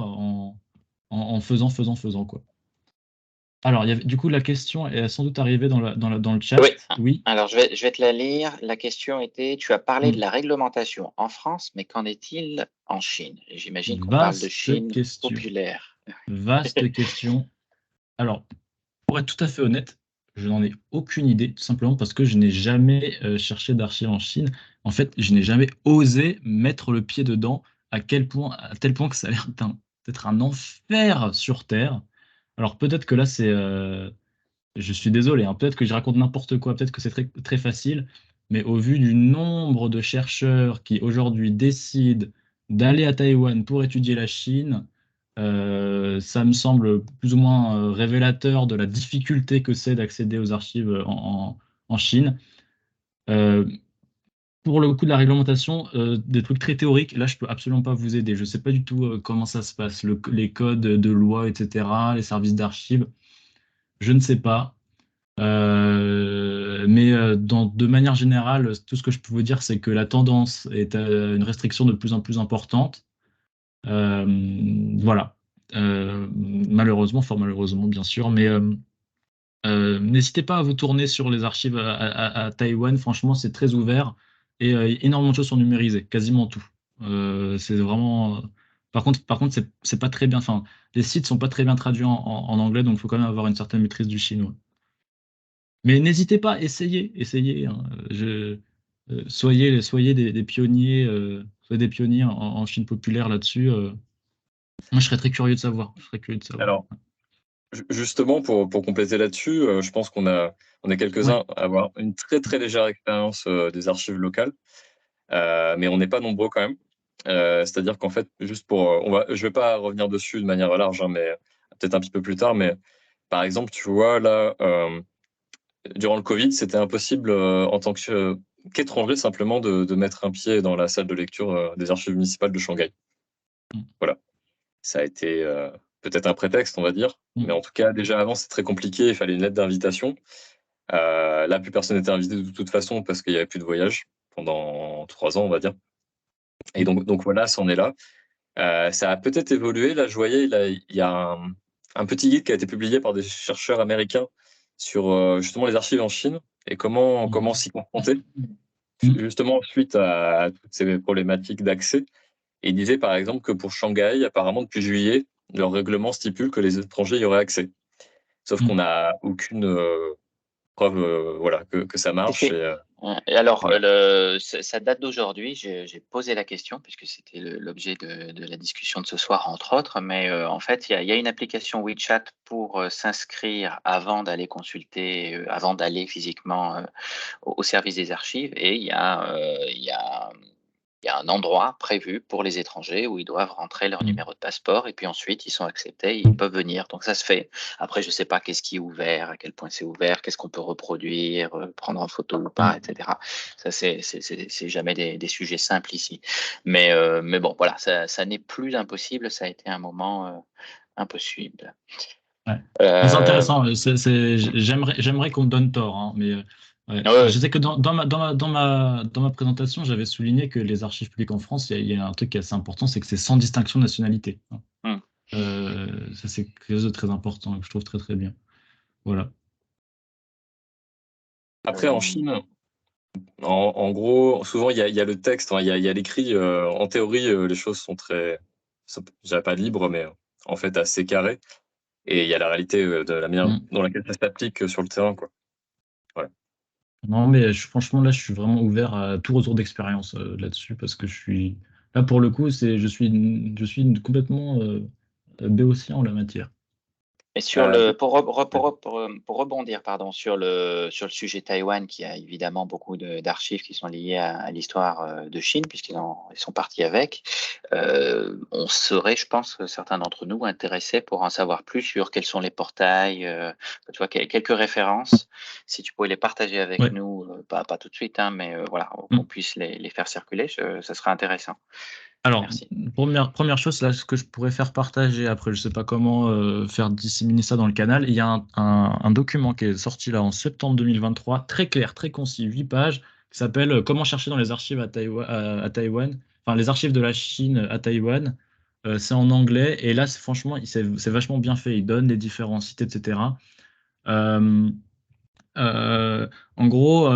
en faisant, faisant, faisant, quoi. Alors, du coup, la question est sans doute arrivée dans le Oui. chat. Oui. Alors je vais te la lire. La question était: tu as parlé de Mm. la réglementation en France, mais qu'en est-il en Chine? J'imagine qu'on parle de Vaste Chine question. populaire. Vaste question. Alors, pour être tout à fait honnête, je n'en ai aucune idée, tout simplement parce que je n'ai jamais cherché d'archives en Chine. En fait, je n'ai jamais osé mettre le pied dedans, à tel point que ça a l'air d'être un enfer sur Terre. Alors peut-être que là, je suis désolé, hein, peut-être que je raconte n'importe quoi, peut-être que c'est très, très facile, mais au vu du nombre de chercheurs qui aujourd'hui décident d'aller à Taïwan pour étudier la Chine, ça me semble plus ou moins révélateur de la difficulté que c'est d'accéder aux archives en Chine. Euh, pour le coup de la réglementation, des trucs très théoriques, là je peux absolument pas vous aider. Je sais pas du tout comment ça se passe, les codes de loi, etc., les services d'archives, je ne sais pas. Mais de manière générale, tout ce que je peux vous dire, c'est que la tendance est à une restriction de plus en plus importante. Voilà. Malheureusement, fort malheureusement, bien sûr, mais n'hésitez pas à vous tourner sur les archives à Taïwan. Franchement, c'est très ouvert et énormément de choses sont numérisées, quasiment tout. C'est vraiment. Par contre, c'est pas très bien. Enfin, les sites sont pas très bien traduits en anglais, donc il faut quand même avoir une certaine maîtrise du chinois. Mais n'hésitez pas, essayez. Hein. Soyez des pionniers, soyez des pionniers en Chine populaire là-dessus. Moi, je serais très curieux de savoir. Je serais curieux de savoir. Alors, justement, pour compléter là-dessus, je pense on est quelques-uns Ouais. à avoir une très très légère expérience des archives locales, mais on n'est pas nombreux quand même. C'est-à-dire qu'en fait, juste je vais pas revenir dessus de manière large, hein, mais peut-être un petit peu plus tard. Mais par exemple, tu vois là, durant le Covid, c'était impossible en tant qu'étranger simplement de mettre un pied dans la salle de lecture des archives municipales de Shanghai. Mm. Voilà. Ça a été peut-être un prétexte, on va dire. Mais en tout cas, déjà avant, c'est très compliqué. Il fallait une lettre d'invitation. Là, plus personne n'était invité de toute façon parce qu'il n'y avait plus de voyage pendant 3 ans, on va dire. Et donc voilà, c'en est là. Ça a peut-être évolué. Là, je voyais, il y a un petit guide qui a été publié par des chercheurs américains sur justement les archives en Chine et comment s'y confronter, Mm. justement suite à toutes ces problématiques d'accès. Et il disait par exemple que pour Shanghai, apparemment depuis juillet, leur règlement stipule que les étrangers y auraient accès. Sauf qu'on Mm. n'a aucune preuve voilà, que ça marche. Et alors, Voilà. ça date d'aujourd'hui. J'ai posé la question puisque c'était l'objet de la discussion de ce soir, entre autres. Mais en fait, il y a une application WeChat pour s'inscrire avant d'aller consulter, avant d'aller physiquement au service des archives. Et il y a un endroit prévu pour les étrangers où ils doivent rentrer leur Mm. numéro de passeport et puis ensuite ils sont acceptés, ils peuvent venir. Donc ça se fait. Après, je ne sais pas qu'est-ce qui est ouvert, à quel point c'est ouvert, qu'est-ce qu'on peut reproduire, prendre en photo ou pas, etc. Ça, c'est jamais des sujets simples ici. Mais bon, voilà, ça n'est plus impossible, ça a été un moment impossible. Ouais. Non, c'est Euh, intéressant. J'aimerais qu'on me donne tort, hein, mais ouais. ouais, Je sais que dans ma présentation, j'avais souligné que les archives publiques en France, il y a un truc qui est assez important, c'est que c'est sans distinction de nationalité. Hein. hmm. Ça, c'est quelque chose de très important, que je trouve très très bien. Voilà. Après, en Chine, en gros, souvent, il y a le texte, hein, il y a l'écrit. En théorie, les choses sont je dirais pas libres, mais en fait assez carrées. Et il y a la réalité de la manière Mm. dans laquelle ça s'applique sur le terrain, quoi. Voilà. Non, mais franchement, là, je suis vraiment ouvert à tout retour d'expérience là-dessus parce que là, pour le coup, complètement béotien en la matière. Et Euh, pour rebondir pardon, sur le sujet Taïwan, qui a évidemment beaucoup d'archives qui sont liées à l'histoire de Chine, ils sont partis avec, on serait, je pense, certains d'entre nous intéressés pour en savoir plus sur quels sont les portails, tu vois, quelques références, si tu pouvais les partager avec Ouais. nous, pas tout de suite, hein, mais voilà, Mm. qu'on puisse les faire circuler, ça serait intéressant. Alors, Merci. première chose, là, ce que je pourrais faire partager, après, je sais pas comment faire disséminer ça dans le canal, il y a un document qui est sorti là en septembre 2023, très clair, très concis, 8 pages, qui s'appelle Comment chercher dans les archives à Taïwan, enfin les archives de la Chine à Taïwan. C'est en anglais, et là, franchement, c'est vachement bien fait, il donne les différents sites, etc. Euh, en gros,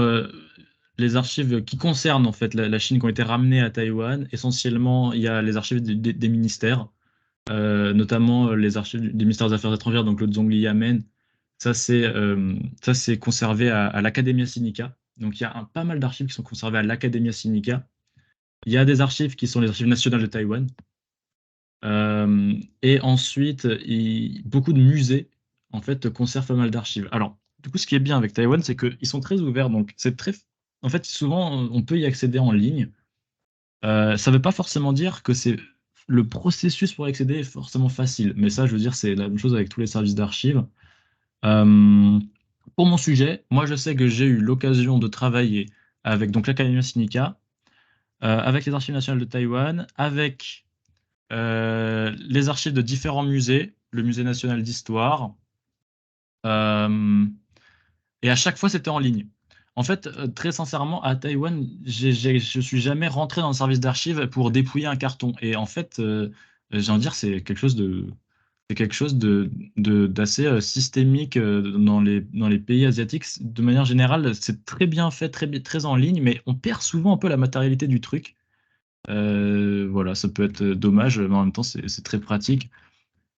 les archives qui concernent en fait la Chine qui ont été ramenées à Taïwan, essentiellement, il y a les archives des ministères. notamment les archives du ministère des Affaires étrangères, donc le Zongli Yamen. Ça, c'est conservé à l'Academia Sinica. Donc, il y a pas mal d'archives qui sont conservées à l'Academia Sinica. Il y a des archives qui sont les archives nationales de Taïwan. Et ensuite, beaucoup de musées, en fait, conservent pas mal d'archives. Alors, du coup, ce qui est bien avec Taïwan, c'est qu'ils sont très ouverts. Donc, en fait, souvent, on peut y accéder en ligne. Ça ne veut pas forcément dire que le processus pour y accéder est forcément facile. Mais ça, je veux dire, c'est la même chose avec tous les services d'archives. Pour mon sujet, moi, je sais que j'ai eu l'occasion de travailler avec donc l'Académie Sinica, avec les Archives nationales de Taïwan, avec les archives de différents musées, le Musée national d'histoire, et à chaque fois, c'était en ligne. En fait, très sincèrement, à Taïwan, je suis jamais rentré dans le service d'archives pour dépouiller un carton. Et en fait, j'ai envie de dire, c'est quelque chose d'assez systémique dans les pays asiatiques. De manière générale, c'est très bien fait, très en ligne, mais on perd souvent un peu la matérialité du truc. Voilà, ça peut être dommage, mais en même temps, c'est très pratique.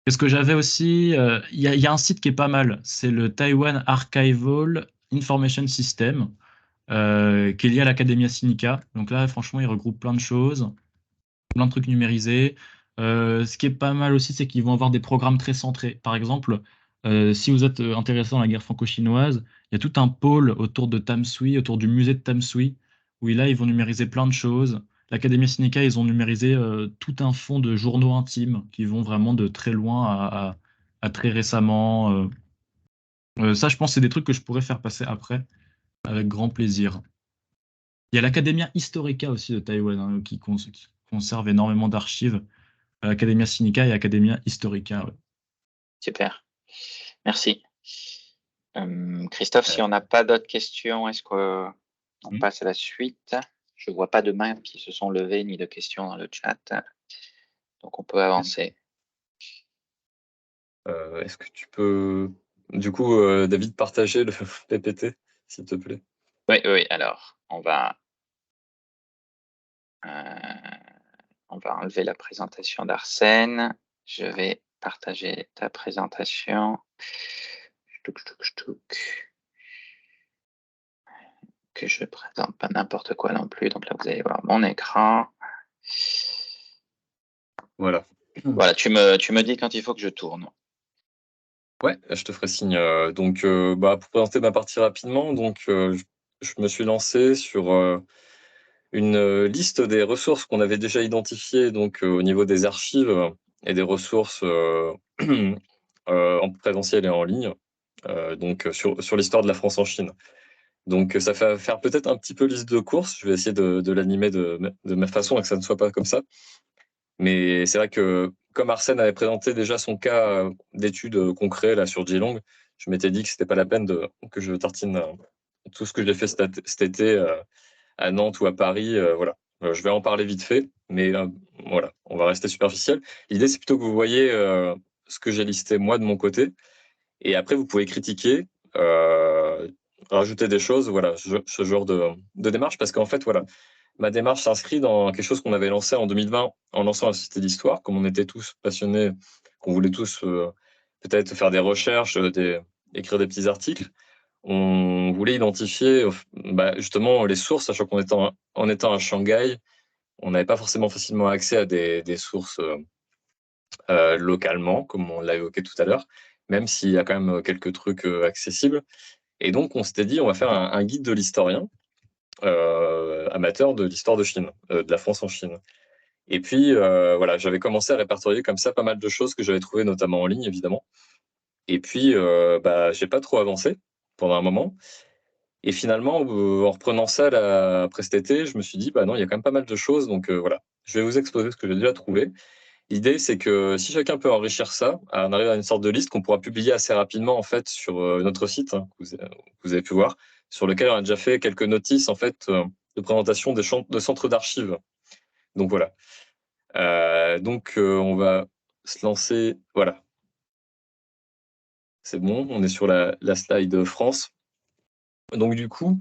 Qu'est-ce que j'avais aussi? Il y a un site qui est pas mal, c'est le Taiwan Archival Information System, qui est lié à l'Academia Sinica. Donc là, franchement, il regroupe plein de choses, plein de trucs numérisés. Ce qui est pas mal aussi, c'est qu'ils vont avoir des programmes très centrés. Par exemple, si vous êtes intéressé dans la guerre franco-chinoise, il y a tout un pôle autour de Tamsui, autour du musée de Tamsui, où là, ils vont numériser plein de choses. L'Académie Sinica, ils ont numérisé tout un fonds de journaux intimes qui vont vraiment de très loin à très récemment. Ça, je pense, c'est des trucs que je pourrais faire passer après, avec grand plaisir. Il y a l'Academia Historica aussi de Taïwan, hein, qui conserve énormément d'archives. Academia Sinica et Academia Historica. Ouais. Super. Merci. Christophe, si on n'a pas d'autres questions, est-ce qu'on passe à la suite? Je ne vois pas de mains qui se sont levées ni de questions dans le chat. Donc, on peut avancer. Est-ce que tu peux, du coup, David, partager le PPT, s'il te plaît? Oui. Alors, on va enlever la présentation d'Arsène. Je vais partager ta présentation. Que je ne présente pas n'importe quoi non plus. Donc là, vous allez voir mon écran. Voilà. Voilà, tu me dis quand il faut que je tourne. Ouais, je te ferai signe. Donc, pour présenter ma partie rapidement, donc, je me suis lancé sur une liste des ressources qu'on avait déjà identifiées donc, au niveau des archives et des ressources en présentiel et en ligne, donc sur l'histoire de la France en Chine. Donc, ça fait faire peut-être un petit peu liste de courses. Je vais essayer de l'animer de ma façon et que ça ne soit pas comme ça. Mais c'est vrai que comme Arsène avait présenté déjà son cas d'études concret là sur Geelong, je m'étais dit que c'était pas la peine que je tartine tout ce que j'ai fait cet été à Nantes ou à Paris. Voilà. Je vais en parler vite fait, mais voilà, on va rester superficiel. L'idée, c'est plutôt que vous voyez ce que j'ai listé moi de mon côté, et après vous pouvez critiquer, rajouter des choses, voilà, ce genre de démarche, parce qu'en fait, voilà, ma démarche s'inscrit dans quelque chose qu'on avait lancé en 2020 en lançant la Société d'Histoire. Comme on était tous passionnés, qu'on voulait tous peut-être faire des recherches, écrire des petits articles, on voulait identifier justement les sources, sachant qu'en étant à Shanghai, on n'avait pas forcément facilement accès à des sources localement, comme on l'a évoqué tout à l'heure, même s'il y a quand même quelques trucs accessibles. Et donc, on s'était dit, on va faire un guide de l'historien amateur de l'histoire de Chine, de la France en Chine. Et puis, voilà, j'avais commencé à répertorier comme ça pas mal de choses que j'avais trouvées, notamment en ligne, évidemment. Et puis, j'ai pas trop avancé pendant un moment. Et finalement, en reprenant ça après cet été, je me suis dit, non, il y a quand même pas mal de choses. Donc, voilà, je vais vous exposer ce que j'ai déjà trouvé. L'idée, c'est que si chacun peut enrichir ça, on arrive à une sorte de liste qu'on pourra publier assez rapidement, en fait, sur notre site, hein, que vous avez pu voir, sur lequel on a déjà fait quelques notices, en fait, de présentation de centres d'archives. Donc, voilà. On va se lancer. Voilà. C'est bon, on est sur la slide France. Donc, du coup,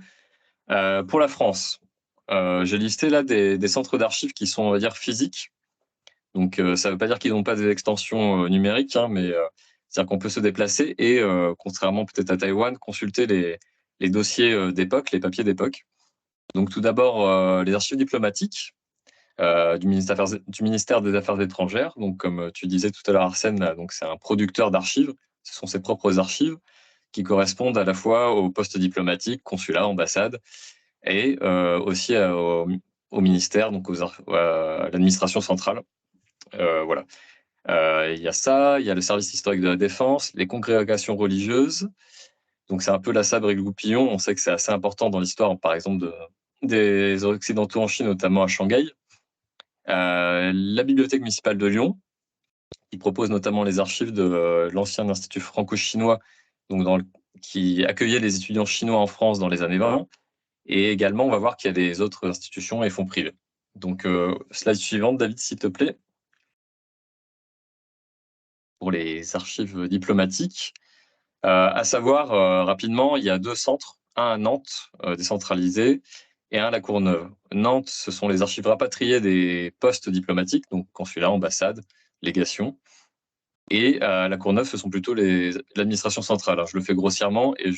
pour la France, j'ai listé là des centres d'archives qui sont, on va dire, physiques. Donc, ça ne veut pas dire qu'ils n'ont pas des extensions numériques, hein, mais c'est-à-dire qu'on peut se déplacer et, contrairement peut-être à Taïwan, consulter les dossiers d'époque, les papiers d'époque. Donc, tout d'abord, les archives diplomatiques du ministère des Affaires étrangères. Donc, comme tu disais tout à l'heure, Arsène, là, donc c'est un producteur d'archives. Ce sont ses propres archives qui correspondent à la fois au poste diplomatique, consulat, ambassade, et aussi au ministère, donc à l'administration centrale. Voilà. Il y a ça, il y a le service historique de la défense, les congrégations religieuses. Donc c'est un peu la sabre et le goupillon. On sait que c'est assez important dans l'histoire, par exemple, des Occidentaux en Chine, notamment à Shanghai. La bibliothèque municipale de Lyon, qui propose notamment les archives de l'ancien institut franco-chinois, donc qui accueillait les étudiants chinois en France dans les années 20. Et également, on va voir qu'il y a des autres institutions et fonds privés. Donc, slide suivante, David, s'il te plaît. Pour les archives diplomatiques. À savoir, rapidement, il y a 2 centres, un à Nantes, décentralisé, et un à La Courneuve. Nantes, ce sont les archives rapatriées des postes diplomatiques, donc consulat, ambassade, légation. Et à La Courneuve, ce sont plutôt l'administration centrale. Alors, je le fais grossièrement et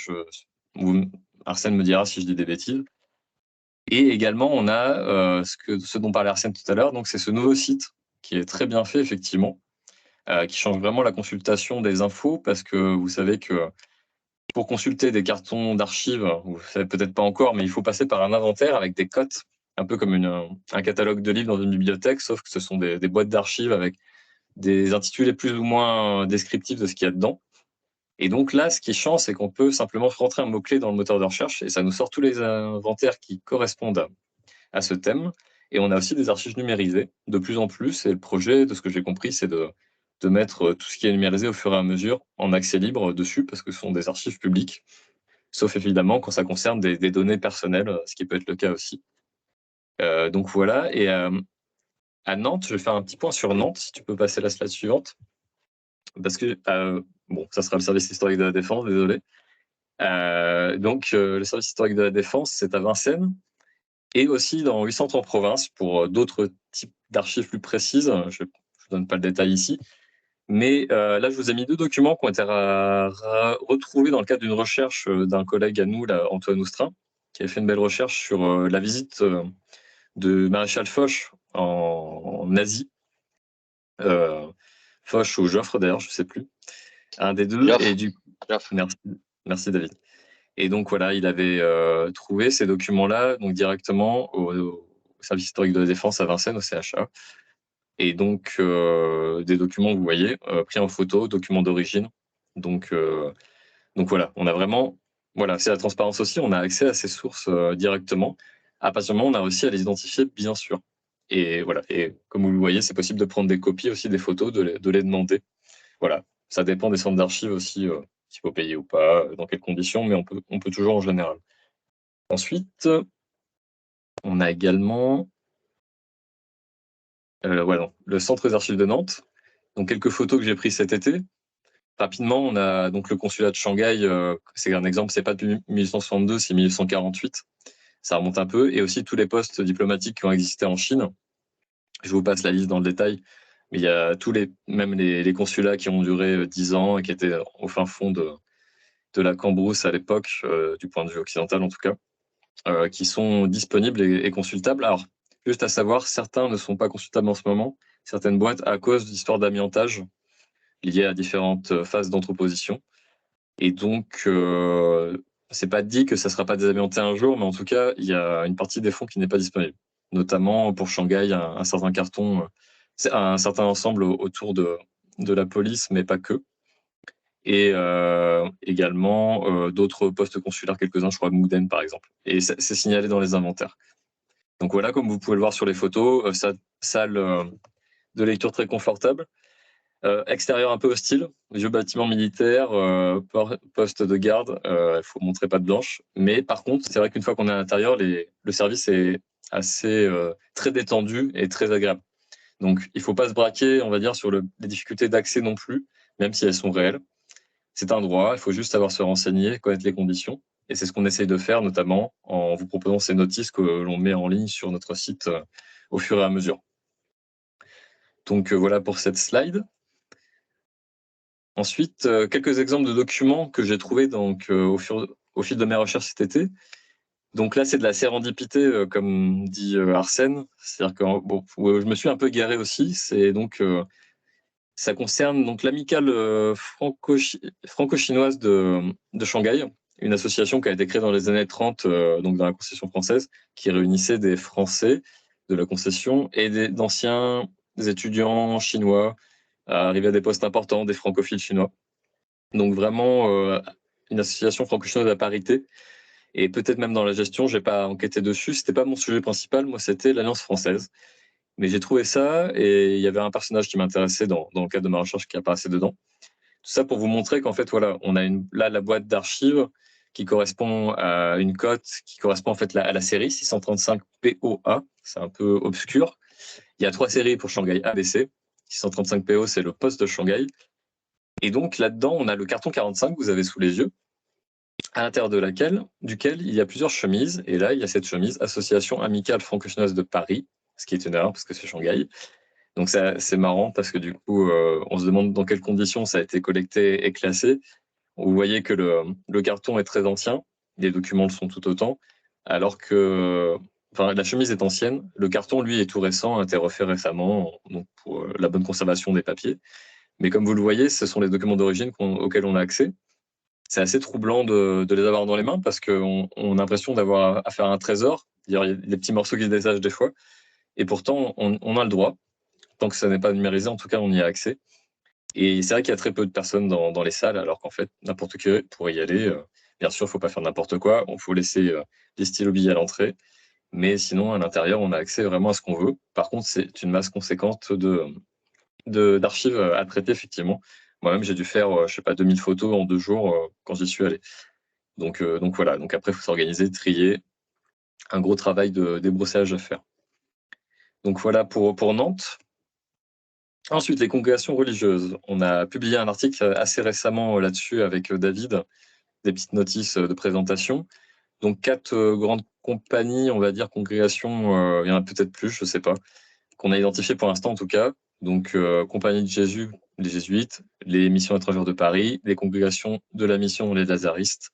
Arsène me dira si je dis des bêtises. Et également, on a ce dont parlait Arsène tout à l'heure, donc c'est ce nouveau site qui est très bien fait, effectivement, qui change vraiment la consultation des infos, parce que vous savez que pour consulter des cartons d'archives, vous ne savez peut-être pas encore, mais il faut passer par un inventaire avec des cotes, un peu comme un catalogue de livres dans une bibliothèque, sauf que ce sont des boîtes d'archives avec des intitulés plus ou moins descriptifs de ce qu'il y a dedans. Et donc là, ce qui change, c'est qu'on peut simplement rentrer un mot-clé dans le moteur de recherche et ça nous sort tous les inventaires qui correspondent à ce thème. Et on a aussi des archives numérisées de plus en plus. Et le projet, de ce que j'ai compris, c'est de mettre tout ce qui est numérisé au fur et à mesure en accès libre dessus, parce que ce sont des archives publiques, sauf évidemment quand ça concerne des données personnelles, ce qui peut être le cas aussi. Donc voilà. Et à Nantes, je vais faire un petit point sur Nantes, si tu peux passer la slide suivante. Parce que, bon, ça sera le service historique de la défense, désolé. Donc, le service historique de la défense, c'est à Vincennes, et aussi dans 8 centres en province pour d'autres types d'archives plus précises. Je ne donne pas le détail ici. Mais là, je vous ai mis 2 documents qui ont été retrouvés dans le cadre d'une recherche d'un collègue à nous, là, Antoine Oustrin, qui a fait une belle recherche sur la visite de Maréchal Foch en Asie. Foch ou Joffre, d'ailleurs, je ne sais plus. Un des deux. Joffre. Et du Joffre. Merci David. Et donc voilà, il avait trouvé ces documents-là donc directement au service historique de la défense à Vincennes, au CHA. Et donc des documents, vous voyez, pris en photo, documents d'origine. Donc voilà, on a vraiment, voilà, c'est la transparence aussi, on a accès à ces sources directement. À partir du moment où on a réussi à les identifier, bien sûr. Et voilà, et comme vous le voyez, c'est possible de prendre des copies aussi des photos, de les demander. Voilà, ça dépend des centres d'archives aussi, s'il faut payer ou pas, dans quelles conditions, mais on peut toujours en général. Ensuite, on a également voilà, le centre des archives de Nantes. Donc quelques photos que j'ai prises cet été. Rapidement, on a donc le consulat de Shanghai, c'est un exemple, c'est pas depuis 1862, c'est 1848. Ça remonte un peu. Et aussi tous les postes diplomatiques qui ont existé en Chine. Je vous passe la liste dans le détail. Mais il y a même les consulats qui ont duré 10 ans et qui étaient au fin fond de la Cambrousse à l'époque, du point de vue occidental en tout cas, qui sont disponibles et consultables. Alors, juste à savoir, certains ne sont pas consultables en ce moment, certaines boîtes, à cause d'histoires d'amiantage liées à différentes phases d'entreposition. Et donc, c'est pas dit que ça sera pas désamianté un jour, mais en tout cas, il y a une partie des fonds qui n'est pas disponible. Notamment pour Shanghai, un certain carton, c'est un certain ensemble autour de la police, mais pas que. Et également d'autres postes consulaires, quelques-uns, je crois, Mouden par exemple. Et c'est signalé dans les inventaires. Donc voilà, comme vous pouvez le voir sur les photos, salle de lecture très confortable. Extérieur un peu hostile, vieux bâtiment militaire, poste de garde, il faut montrer patte blanche. Mais par contre, c'est vrai qu'une fois qu'on est à l'intérieur, le service est assez très détendu et très agréable. Donc il ne faut pas se braquer, on va dire, sur les difficultés d'accès non plus, même si elles sont réelles. C'est un droit, il faut juste savoir se renseigner, connaître les conditions. Et c'est ce qu'on essaye de faire, notamment en vous proposant ces notices que l'on met en ligne sur notre site au fur et à mesure. Donc voilà pour cette slide. Ensuite, quelques exemples de documents que j'ai trouvés donc, au fil de mes recherches cet été. Donc là, c'est de la sérendipité, comme dit Arsène. C'est-à-dire que bon, je me suis un peu garé aussi. C'est donc ça concerne donc l'amicale franco-chinoise de Shanghai, une association qui a été créée dans les années 30, donc dans la concession française, qui réunissait des Français de la concession et d'anciens étudiants chinois arrivés à des postes importants, des francophiles chinois. Donc vraiment une association franco-chinoise à parité. Et peut-être même dans la gestion, j'ai pas enquêté dessus. C'était pas mon sujet principal. Moi, c'était l'Alliance française. Mais j'ai trouvé ça et il y avait un personnage qui m'intéressait dans le cadre de ma recherche qui apparaissait dedans. Tout ça pour vous montrer qu'en fait, voilà, on a là la boîte d'archives qui correspond à une cote qui correspond en fait à la série 635 POA. C'est un peu obscur. Il y a 3 séries pour Shanghai ABC. 635 PO, c'est le poste de Shanghai. Et donc là-dedans, on a le carton 45 que vous avez sous les yeux, à l'intérieur duquel il y a plusieurs chemises. Et là, il y a cette chemise Association amicale franco-chinoise de Paris, ce qui est une erreur parce que c'est Shanghai. Donc c'est marrant parce que du coup, on se demande dans quelles conditions ça a été collecté et classé. Vous voyez que le carton est très ancien, les documents le sont tout autant, alors que la chemise est ancienne, le carton, lui, est tout récent, a été refait récemment donc pour la bonne conservation des papiers. Mais comme vous le voyez, ce sont les documents d'origine auxquels on a accès. C'est assez troublant de les avoir dans les mains parce qu'on a l'impression d'avoir affaire à un trésor. Il y a des petits morceaux qui se détachent des fois. Et pourtant, on a le droit. Tant que ça n'est pas numérisé, en tout cas, on y a accès. Et c'est vrai qu'il y a très peu de personnes dans les salles, alors qu'en fait, n'importe qui pourrait y aller. Bien sûr, il ne faut pas faire n'importe quoi. Il faut laisser des stylos-billes à l'entrée. Mais sinon, à l'intérieur, on a accès vraiment à ce qu'on veut. Par contre, c'est une masse conséquente d'archives à traiter, effectivement. Moi-même, j'ai dû faire, je sais pas, 2000 photos en 2 jours quand j'y suis allé. Donc voilà. Donc après, il faut s'organiser, trier. Un gros travail de débroussaillage à faire. Donc voilà pour Nantes. Ensuite, les congrégations religieuses. On a publié un article assez récemment là-dessus avec David, des petites notices de présentation. Donc 4 grandes compagnies, on va dire congrégations, il y en a peut-être plus, je ne sais pas, qu'on a identifiées pour l'instant en tout cas. Donc Compagnie de Jésus, les Jésuites, les Missions étrangères de Paris, les congrégations de la Mission, les Lazaristes,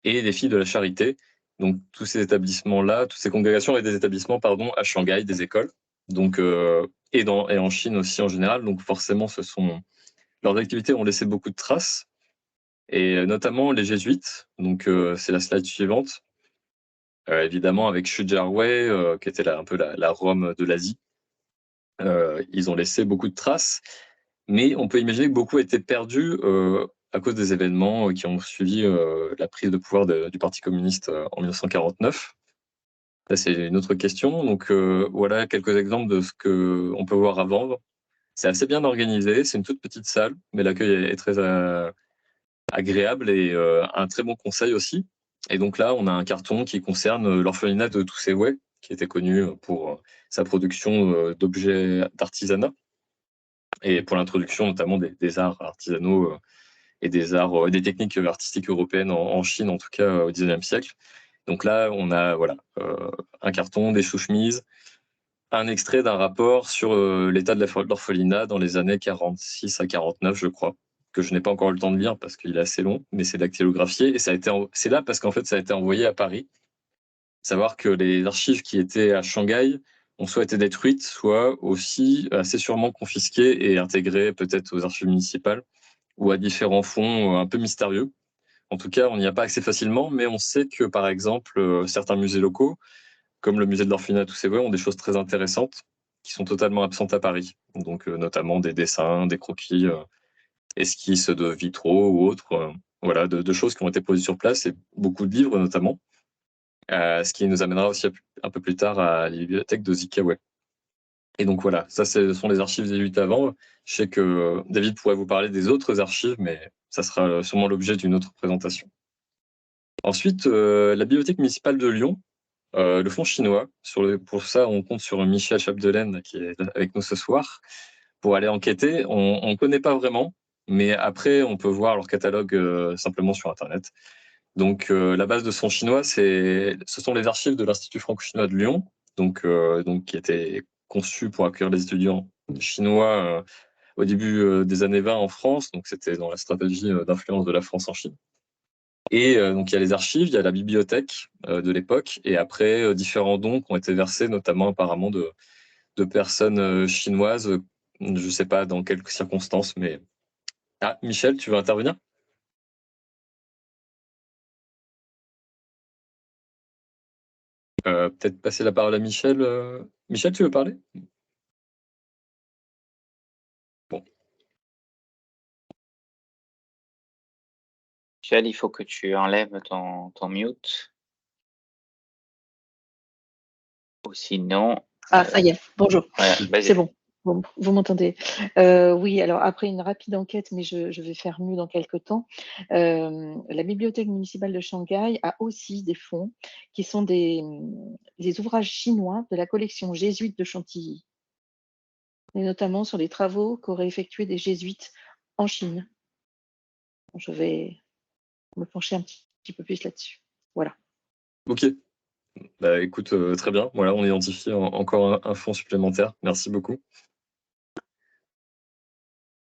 et les Filles de la Charité. Donc tous ces établissements-là, toutes ces congrégations et des établissements, pardon, à Shanghai, des écoles. Donc et en Chine aussi en général. Donc forcément, leurs activités ont laissé beaucoup de traces, et notamment les jésuites. Donc c'est la slide suivante. Évidemment avec Xu Jiawei, qui était un peu la Rome de l'Asie. Ils ont laissé beaucoup de traces, mais on peut imaginer que beaucoup a été perdu à cause des événements qui ont suivi la prise de pouvoir du Parti communiste en 1949. Ça, c'est une autre question. Donc voilà quelques exemples de ce qu'on peut voir avant. C'est assez bien organisé, c'est une toute petite salle, mais l'accueil est très agréable et un très bon conseil aussi. Et donc là, on a un carton qui concerne l'orphelinat de Toussé-Wei, qui était connu pour sa production d'objets d'artisanat et pour l'introduction notamment des arts artisanaux et des techniques artistiques européennes en Chine, en tout cas au XIXe siècle. Donc là, on a un carton, des sous-chemises, un extrait d'un rapport sur l'état de l'orphelinat dans les années 46 à 49, je crois, que je n'ai pas encore eu le temps de lire parce qu'il est assez long, mais c'est dactylographié. Et c'est là parce qu'en fait, ça a été envoyé à Paris. Savoir que les archives qui étaient à Shanghai ont soit été détruites, soit aussi assez sûrement confisquées et intégrées peut-être aux archives municipales ou à différents fonds un peu mystérieux. En tout cas, on n'y a pas accès facilement, mais on sait que, par exemple, certains musées locaux, comme le musée de l'orphelinat Toussé-Wei, ont des choses très intéressantes qui sont totalement absentes à Paris. Donc, notamment des dessins, des croquis, esquisses de vitraux ou autres. Voilà, de choses qui ont été posées sur place et beaucoup de livres notamment. Ce qui nous amènera aussi un peu plus tard à la bibliothèque de Zikawei. Et donc voilà, ça ce sont les archives des 8 avant. Je sais que David pourrait vous parler des autres archives, mais ça sera sûrement l'objet d'une autre présentation. Ensuite, la bibliothèque municipale de Lyon, le fonds chinois. Pour ça, on compte sur Michel Chapdelaine qui est avec nous ce soir pour aller enquêter. On ne connaît pas vraiment, mais après, on peut voir leur catalogue simplement sur Internet. Donc, la base de son chinois, ce sont les archives de l'Institut franco-chinois de Lyon, donc qui étaient conçues pour accueillir les étudiants chinois au début des années 20 en France, donc c'était dans la stratégie d'influence de la France en Chine. Et donc il y a les archives, il y a la bibliothèque de l'époque, et après différents dons qui ont été versés, notamment apparemment de personnes chinoises. Je ne sais pas dans quelles circonstances, mais... Ah, Michel, tu veux intervenir? Peut-être passer la parole à Michel. Michel, tu veux parler? Bon. Michel, il faut que tu enlèves ton mute. Ou sinon... Ah, ça y est, bonjour. Ouais, C'est bon, vous m'entendez. Oui, alors après une rapide enquête, mais je vais faire mieux dans quelques temps. La bibliothèque municipale de Shanghai a aussi des fonds qui sont des ouvrages chinois de la collection jésuite de Chantilly, et notamment sur les travaux qu'auraient effectués des jésuites en Chine. Je vais me pencher un petit peu plus là-dessus. Voilà. Ok. Bah, écoute, très bien. Voilà, on identifie encore un fonds supplémentaire. Merci beaucoup.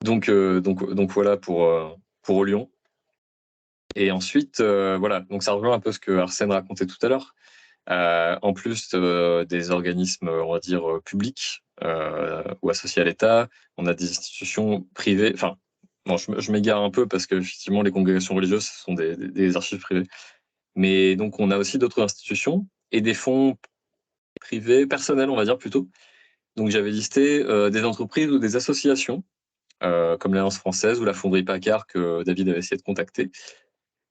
Donc voilà pour Lyon. Et ensuite, voilà, donc ça rejoint un peu ce que Arsène racontait tout à l'heure. En plus des organismes, on va dire, publics ou associés à l'État, on a des institutions privées. Enfin, bon, je m'égare un peu parce que effectivement, les congrégations religieuses ce sont des archives privées. Mais donc, on a aussi d'autres institutions et des fonds privés, personnels, on va dire plutôt. Donc, j'avais listé des entreprises ou des associations, comme l'Alliance française ou la Fonderie Paccard que David avait essayé de contacter.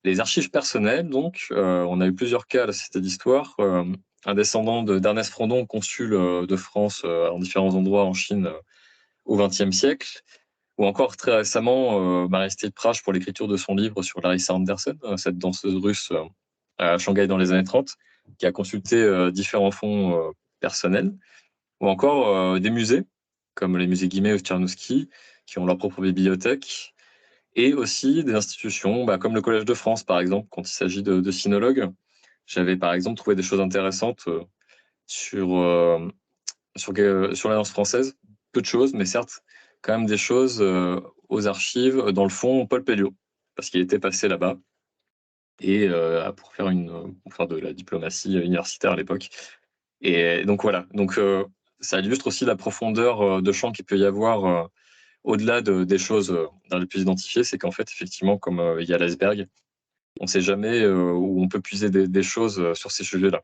Les archives personnelles, donc, on a eu plusieurs cas à la Cité d'Histoire. Un descendant d'Ernest Frondon, consul de France en différents endroits en Chine au XXe siècle, ou encore très récemment Marie-Stille Prache pour l'écriture de son livre sur Larissa Anderson, cette danseuse russe à Shanghai dans les années 30, qui a consulté différents fonds personnels, ou encore des musées, comme les musées Guimet ou Tchernouski, qui ont leur propre bibliothèque, et aussi des institutions comme le Collège de France, par exemple, quand il s'agit de sinologues. J'avais, par exemple, trouvé des choses intéressantes sur l'Alliance française. Peu de choses, mais certes, quand même des choses aux archives, dans le fond, Paul Pelliot, parce qu'il était passé là-bas, et pour faire de la diplomatie universitaire à l'époque. Et donc voilà, donc ça illustre aussi la profondeur de champ qu'il peut y avoir au-delà des choses dans les plus identifiées, c'est qu'en fait, effectivement, comme il y a l'iceberg, on ne sait jamais où on peut puiser des choses sur ces sujets-là.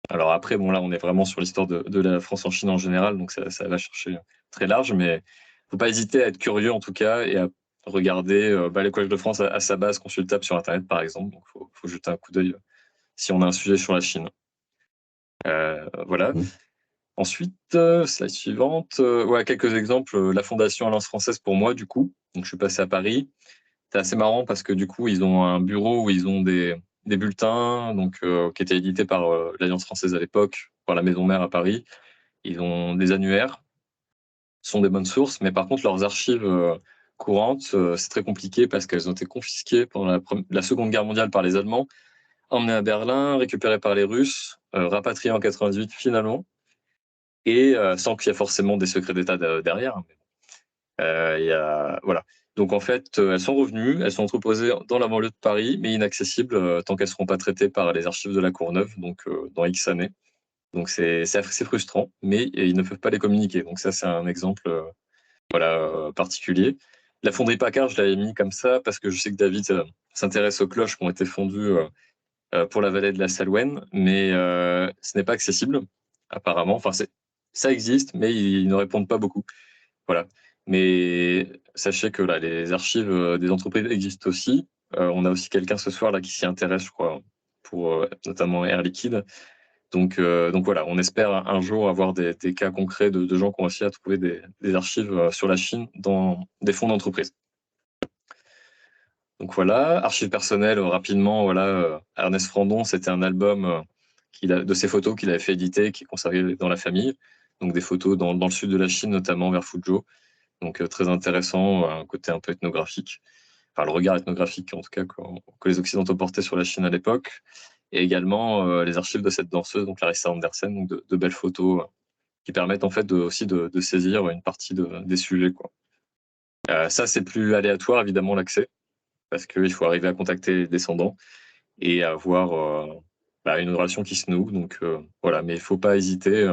Alors après, bon là, on est vraiment sur l'histoire de la France en Chine en général, donc ça va chercher très large, mais il ne faut pas hésiter à être curieux en tout cas et à regarder le Collège de France à sa base consultable sur Internet, par exemple. Donc il faut jeter un coup d'œil si on a un sujet sur la Chine. Voilà. Ensuite, slide suivante. Ouais, quelques exemples. La Fondation Alliance Française pour moi, du coup. Donc je suis passé à Paris. C'est assez marrant parce que du coup, ils ont un bureau où ils ont des bulletins donc, qui étaient édités par l'Alliance française à l'époque, par la maison mère à Paris. Ils ont des annuaires, ce sont des bonnes sources, mais par contre, leurs archives courantes, c'est très compliqué parce qu'elles ont été confisquées pendant la Seconde Guerre mondiale par les Allemands, emmenées à Berlin, récupérées par les Russes, rapatriées en 98 finalement, et sans qu'il y ait forcément des secrets d'État derrière. Voilà. Donc en fait, elles sont revenues, elles sont entreposées dans la banlieue de Paris, mais inaccessibles tant qu'elles ne seront pas traitées par les archives de la Courneuve, donc dans X années. Donc c'est assez frustrant, mais ils ne peuvent pas les communiquer. Donc ça, c'est un exemple particulier. La fonderie Paccard, je l'avais mis comme ça parce que je sais que David s'intéresse aux cloches qui ont été fondues pour la vallée de la Salouen, mais ce n'est pas accessible, apparemment. Enfin, ça existe, mais ils ne répondent pas beaucoup. Voilà. Mais sachez que là, les archives des entreprises existent aussi. On a aussi quelqu'un ce soir là qui s'y intéresse, je crois, pour notamment Air Liquide. Donc voilà, on espère un jour avoir des cas concrets de gens qui ont réussi à trouver des archives sur la Chine dans des fonds d'entreprise. Donc voilà, archives personnelles, rapidement, voilà, Ernest Frandon, c'était un album de ses photos qu'il avait fait éditer, qui est conservé dans la famille. Donc des photos dans le sud de la Chine, notamment vers Fuzhou. Donc très intéressant, un côté un peu ethnographique, enfin le regard ethnographique en tout cas que les Occidentaux portaient sur la Chine à l'époque, et également les archives de cette danseuse, donc Larissa Anderson, donc de belles photos qui permettent en fait aussi de saisir une partie des sujets, quoi. Ça, c'est plus aléatoire, évidemment, l'accès, parce qu'il faut arriver à contacter les descendants et avoir une relation qui se noue. Donc voilà, mais il ne faut pas hésiter,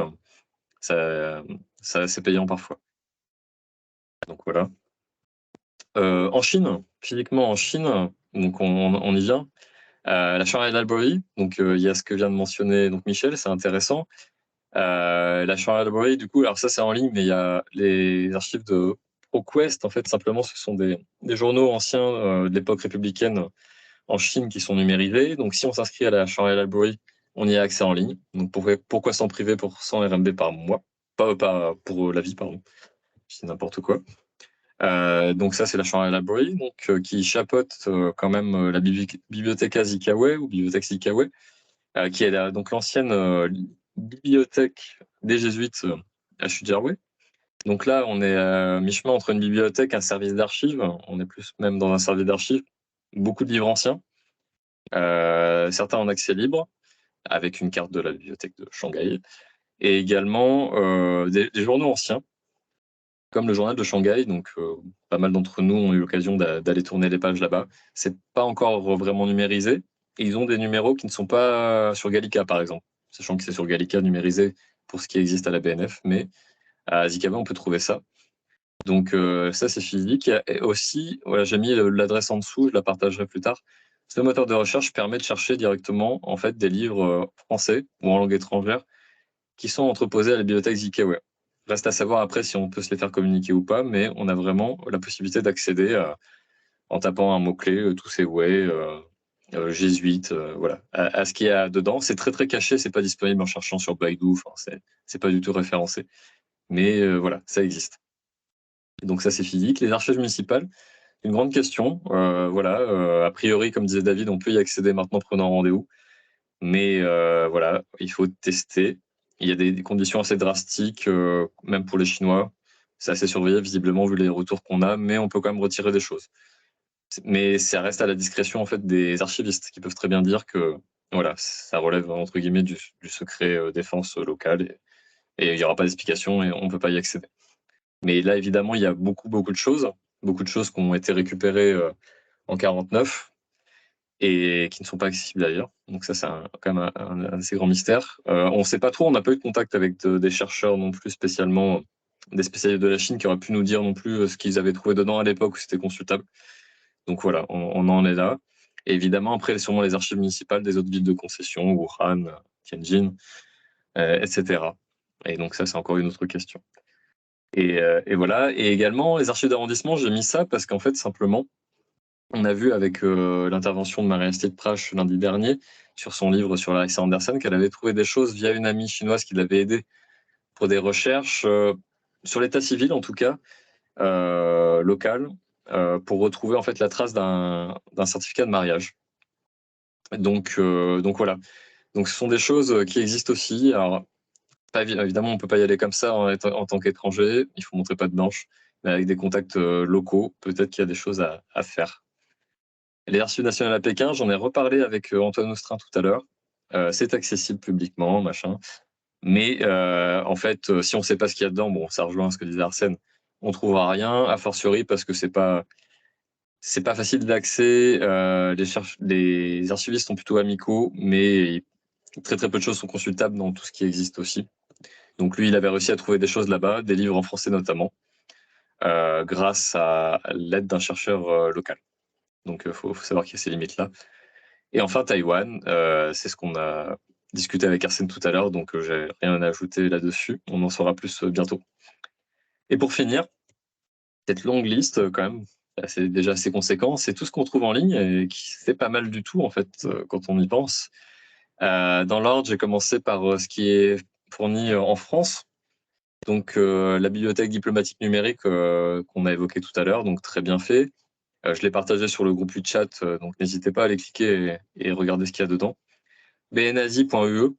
ça, c'est payant parfois. Donc voilà. En Chine, physiquement en Chine, donc on y vient. La Shanghai Library, donc il y a ce que vient de mentionner donc Michel, c'est intéressant. La Shanghai Library, du coup, alors ça c'est en ligne, mais il y a les archives de ProQuest. En fait, simplement, ce sont des journaux anciens de l'époque républicaine en Chine qui sont numérisés. Donc, si on s'inscrit à la Shanghai Library, on y a accès en ligne. Donc, pourquoi s'en priver pour 100 RMB par mois? Pas pour la vie, pardon. C'est n'importe quoi. Donc ça, c'est la Shanghai Library, donc, qui chapeaute quand même la bibliothèque Zikawei, ou bibliothèque Zikawei, qui est donc l'ancienne bibliothèque des Jésuites à Shujiawei. Donc là, on est à mi-chemin entre une bibliothèque et un service d'archives. On est plus même dans un service d'archives. Beaucoup de livres anciens, certains en accès libre, avec une carte de la bibliothèque de Shanghai, et également des journaux anciens, comme le journal de Shanghai. Donc pas mal d'entre nous ont eu l'occasion d'aller tourner les pages là-bas. C'est pas encore vraiment numérisé. Et ils ont des numéros qui ne sont pas sur Gallica, par exemple, sachant que c'est sur Gallica numérisé pour ce qui existe à la BNF, mais à Zikawei, on peut trouver ça. Donc ça, c'est physique. Et aussi, voilà, j'ai mis l'adresse en dessous, je la partagerai plus tard. Ce moteur de recherche permet de chercher directement en fait, des livres français ou en langue étrangère qui sont entreposés à la bibliothèque Zikawei. Reste à savoir après si on peut se les faire communiquer ou pas, mais on a vraiment la possibilité d'accéder en tapant un mot-clé, tous ces jésuites, voilà, à ce qu'il y a dedans. C'est très très caché, c'est pas disponible en cherchant sur Baidu, c'est pas du tout référencé. Mais voilà, ça existe. Donc ça, c'est physique. Les archives municipales, une grande question. Voilà, a priori, comme disait David, on peut y accéder maintenant prenant rendez-vous. Mais voilà, il faut tester. Il y a des conditions assez drastiques, même pour les Chinois. C'est assez surveillé, visiblement, vu les retours qu'on a, mais on peut quand même retirer des choses. Mais ça reste à la discrétion en fait, des archivistes qui peuvent très bien dire que voilà, ça relève entre guillemets du secret défense locale et il n'y aura pas d'explication et on ne peut pas y accéder. Mais là, évidemment, il y a beaucoup de choses qui ont été récupérées en 49 et qui ne sont pas accessibles ailleurs. Donc ça, c'est quand même un assez grand mystère. On ne sait pas trop, on n'a pas eu de contact avec des chercheurs non plus spécialement, des spécialistes de la Chine qui auraient pu nous dire non plus ce qu'ils avaient trouvé dedans à l'époque où c'était consultable. Donc voilà, on en est là. Et évidemment, après, sûrement les archives municipales des autres villes de concession, Wuhan, Tianjin, etc. Et donc ça, c'est encore une autre question. Et voilà. Et également, les archives d'arrondissement, j'ai mis ça parce qu'en fait, simplement, on a vu avec l'intervention de Marie-Astrid Prache lundi dernier sur son livre sur Larissa Andersen qu'elle avait trouvé des choses via une amie chinoise qui l'avait aidée pour des recherches sur l'état civil, en tout cas, local, pour retrouver en fait la trace d'un certificat de mariage. Donc voilà. Donc ce sont des choses qui existent aussi. Alors, évidemment, on ne peut pas y aller comme ça en tant qu'étranger. Il faut montrer patte blanche. Mais avec des contacts locaux, peut-être qu'il y a des choses à faire. Les archives nationales à Pékin, j'en ai reparlé avec Antoine Austrin tout à l'heure. C'est accessible publiquement, machin. Mais en fait, si on ne sait pas ce qu'il y a dedans, bon, ça rejoint ce que disait Arsène, on ne trouvera rien, a fortiori parce que c'est pas facile d'accès. Les archivistes sont plutôt amicaux, mais très peu de choses sont consultables dans tout ce qui existe aussi. Donc lui, il avait réussi à trouver des choses là-bas, des livres en français notamment, grâce à l'aide d'un chercheur local. Donc il faut savoir qu'il y a ces limites-là. Et enfin, Taïwan, c'est ce qu'on a discuté avec Arsène tout à l'heure, donc j'ai rien à ajouter là-dessus. On en saura plus bientôt. Et pour finir, cette longue liste, quand même, c'est déjà assez conséquent, c'est tout ce qu'on trouve en ligne et qui c'est pas mal du tout, en fait, quand on y pense. Dans l'ordre, j'ai commencé par ce qui est fourni en France. Donc, la bibliothèque diplomatique numérique qu'on a évoquée tout à l'heure, donc très bien fait. Je l'ai partagé sur le groupe WeChat, donc n'hésitez pas à aller cliquer et regarder ce qu'il y a dedans. bnazi.ue,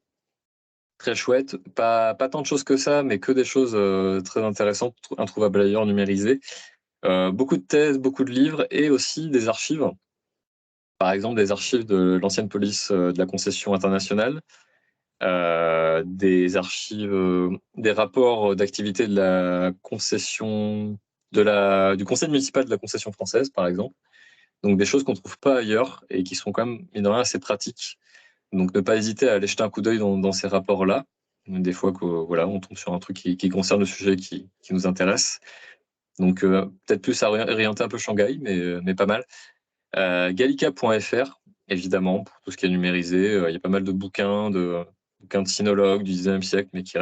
très chouette. Pas tant de choses que ça, mais que des choses très intéressantes, introuvables ailleurs, numérisées. Beaucoup de thèses, beaucoup de livres et aussi des archives. Par exemple, des archives de l'ancienne police de la concession internationale, des archives, des rapports d'activité de la concession, du conseil municipal de la concession française, par exemple. Donc des choses qu'on ne trouve pas ailleurs et qui sont quand même, mine de rien, assez pratiques. Donc ne pas hésiter à aller jeter un coup d'œil dans ces rapports-là. Des fois voilà, on tombe sur un truc qui concerne le sujet qui nous intéresse. Donc peut-être plus à orienter un peu Shanghai, mais pas mal. Gallica.fr, évidemment, pour tout ce qui est numérisé. Il y a pas mal de bouquins de sinologues du 19e siècle, mais qui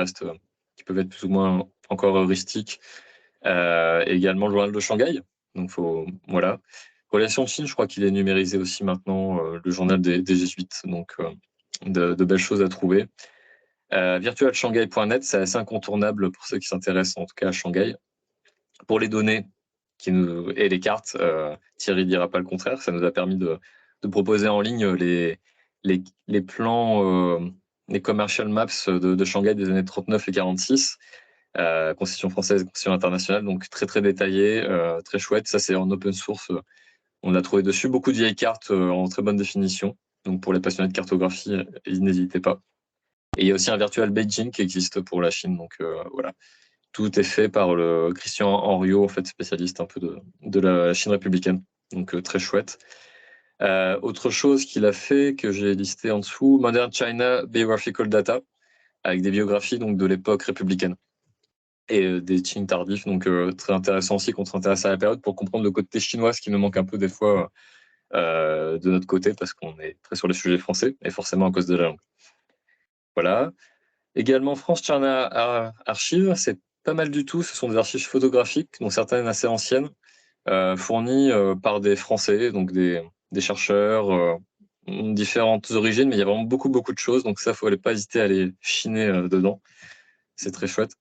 peuvent être plus ou moins encore heuristiques. Également le journal de Shanghai. Donc voilà. Relations de Chine, je crois qu'il est numérisé aussi maintenant, le journal des Jésuites. Donc de belles choses à trouver. Virtualshanghai.net, c'est assez incontournable pour ceux qui s'intéressent en tout cas à Shanghai. Pour les données et les cartes, Thierry dira pas le contraire, ça nous a permis de proposer en ligne les plans, les commercial maps de Shanghai des années 39 et 46, concession française, concession internationale, donc très très détaillé, très chouette. Ça c'est en open source, on a trouvé dessus beaucoup de vieilles cartes en très bonne définition, donc pour les passionnés de cartographie, n'hésitez pas. Et il y a aussi un virtual Beijing qui existe pour la Chine, donc voilà. Tout est fait par le Christian Henriot, en fait, spécialiste un peu de la Chine républicaine. Donc très chouette. Autre chose qu'il a fait, que j'ai listé en dessous, Modern China Biographical Data, avec des biographies donc, de l'époque républicaine. Et des Qing tardifs, donc très intéressant aussi qu'on s'intéresse à la période pour comprendre le côté chinois, ce qui nous manque un peu des fois de notre côté, parce qu'on est très sur les sujets français, et forcément à cause de la langue. Voilà. Également, France China Archive, c'est pas mal du tout. Ce sont des archives photographiques, dont certaines assez anciennes, fournies par des Français, donc des chercheurs, différentes origines, mais il y a vraiment beaucoup de choses. Donc ça, faut pas hésiter à aller chiner dedans. C'est très chouette.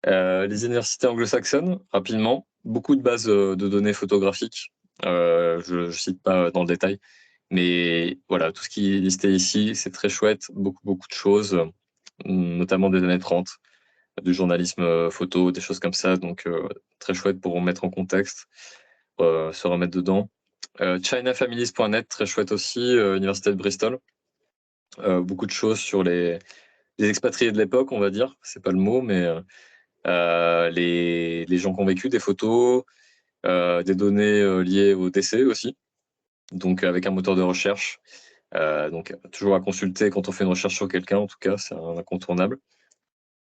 Les universités anglo-saxonnes, rapidement, beaucoup de bases de données photographiques. Je cite pas dans le détail, mais voilà, tout ce qui est listé ici, c'est très chouette. Beaucoup de choses, notamment des années 30. Du journalisme photo, des choses comme ça. Donc, très chouette pour mettre en contexte, se remettre dedans. ChinaFamilies.net, très chouette aussi, Université de Bristol. Beaucoup de choses sur les expatriés de l'époque, on va dire. C'est pas le mot, mais les gens qui ont vécu, des photos, des données liées au décès aussi. Donc, avec un moteur de recherche. Donc, toujours à consulter quand on fait une recherche sur quelqu'un, en tout cas, c'est un incontournable.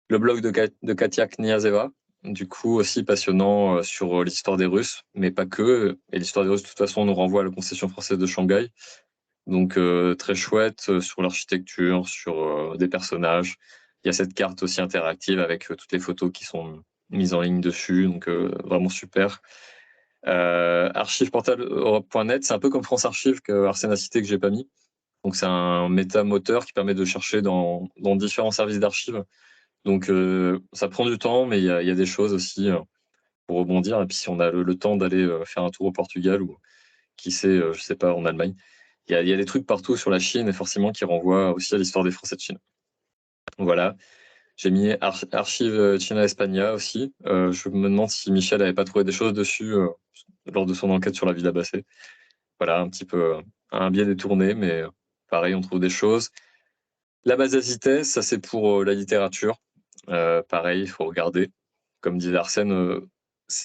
Le blog de Katia Kniazeva, du coup aussi passionnant sur l'histoire des Russes, mais pas que. Et l'histoire des Russes, de toute façon, nous renvoie à la concession française de Shanghai. Donc très chouette sur l'architecture, sur des personnages. Il y a cette carte aussi interactive avec toutes les photos qui sont mises en ligne dessus, donc vraiment super. Archiveportal.net, c'est un peu comme France Archive que Arsène a cité que j'ai pas mis. Donc c'est un méta-moteur qui permet de chercher dans différents services d'archives. Donc ça prend du temps, mais il y a des choses aussi pour rebondir. Et puis si on a le temps d'aller faire un tour au Portugal ou qui sait, je sais pas, en Allemagne, il y a des trucs partout sur la Chine et forcément qui renvoient aussi à l'histoire des Français de Chine. Voilà. J'ai mis Archive China España aussi. Je me demande si Michel n'avait pas trouvé des choses dessus lors de son enquête sur la ville Abbasée. Voilà, un petit peu un biais détourné, mais pareil, on trouve des choses. La base à vitesse, ça c'est pour la littérature. Pareil, il faut regarder. Comme disait Arsène,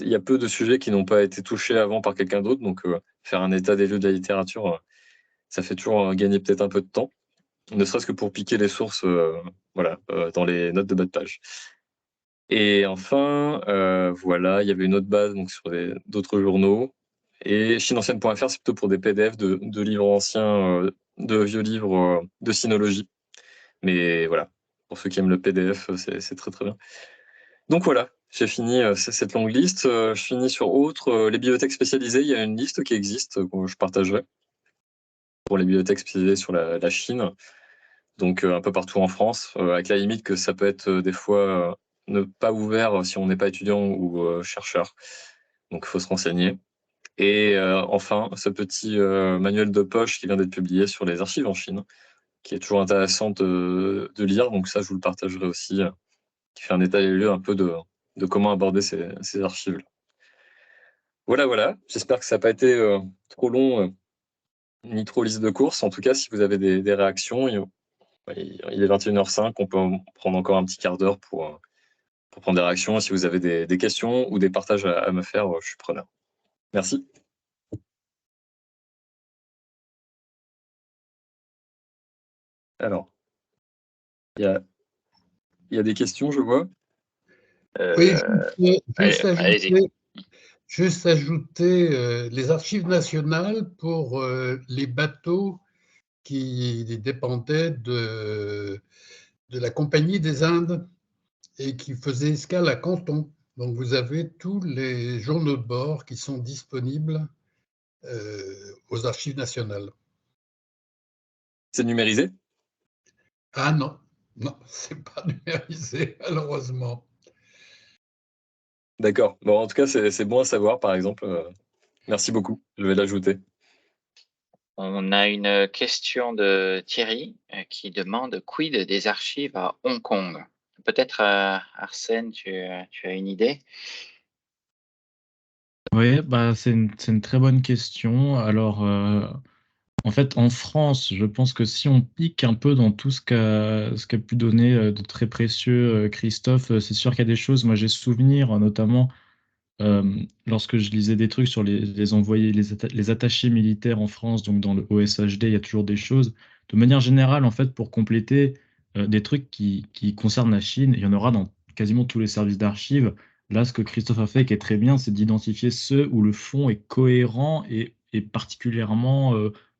il y a peu de sujets qui n'ont pas été touchés avant par quelqu'un d'autre, donc faire un état des lieux de la littérature, ça fait toujours gagner peut-être un peu de temps, ne serait-ce que pour piquer les sources voilà, dans les notes de bas de page. Et enfin, voilà, il y avait une autre base donc, sur d'autres journaux. Et chineancienne.fr, c'est plutôt pour des PDF de livres anciens, de vieux livres de sinologie. Mais voilà, pour ceux qui aiment le PDF, c'est très très bien. Donc voilà, j'ai fini cette longue liste. Je finis sur autre. Les bibliothèques spécialisées, il y a une liste qui existe, que je partagerai, pour les bibliothèques spécialisées sur la Chine. Donc un peu partout en France, avec la limite que ça peut être des fois ne pas ouvert si on n'est pas étudiant ou chercheur. Donc il faut se renseigner. Et enfin, ce petit manuel de poche qui vient d'être publié sur les archives en Chine, qui est toujours intéressant de lire. Donc ça, je vous le partagerai aussi, qui fait un état des lieux un peu de comment aborder ces archives. Voilà. J'espère que ça n'a pas été trop long ni trop liste de courses. En tout cas, si vous avez des réactions, Il est 21h05, on peut prendre encore un petit quart d'heure pour prendre des réactions. Si vous avez des questions ou des partages à me faire, je suis preneur. Merci. Alors, il y a des questions, je vois. Oui, Allez-y. juste ajouter les archives nationales pour les bateaux qui dépendaient de la Compagnie des Indes et qui faisaient escale à Canton. Donc vous avez tous les journaux de bord qui sont disponibles aux archives nationales. C'est numérisé? Ah non, non, c'est pas numérisé, malheureusement. D'accord. Bon, en tout cas, c'est bon à savoir, par exemple. Merci beaucoup. Je vais l'ajouter. On a une question de Thierry qui demande quid des archives à Hong Kong. Peut-être Arsène, tu as une idée? Oui, bah, c'est une très bonne question. Alors, en fait, en France, je pense que si on pique un peu dans tout ce qu'a pu donner de très précieux Christophe, c'est sûr qu'il y a des choses. Moi, j'ai souvenir, notamment lorsque je lisais des trucs sur les envoyés, les attachés militaires en France, donc dans le OSHD, il y a toujours des choses. De manière générale, en fait, pour compléter des trucs qui concernent la Chine, il y en aura dans quasiment tous les services d'archives. Là, ce que Christophe a fait, qui est très bien, c'est d'identifier ceux où le fond est cohérent et particulièrement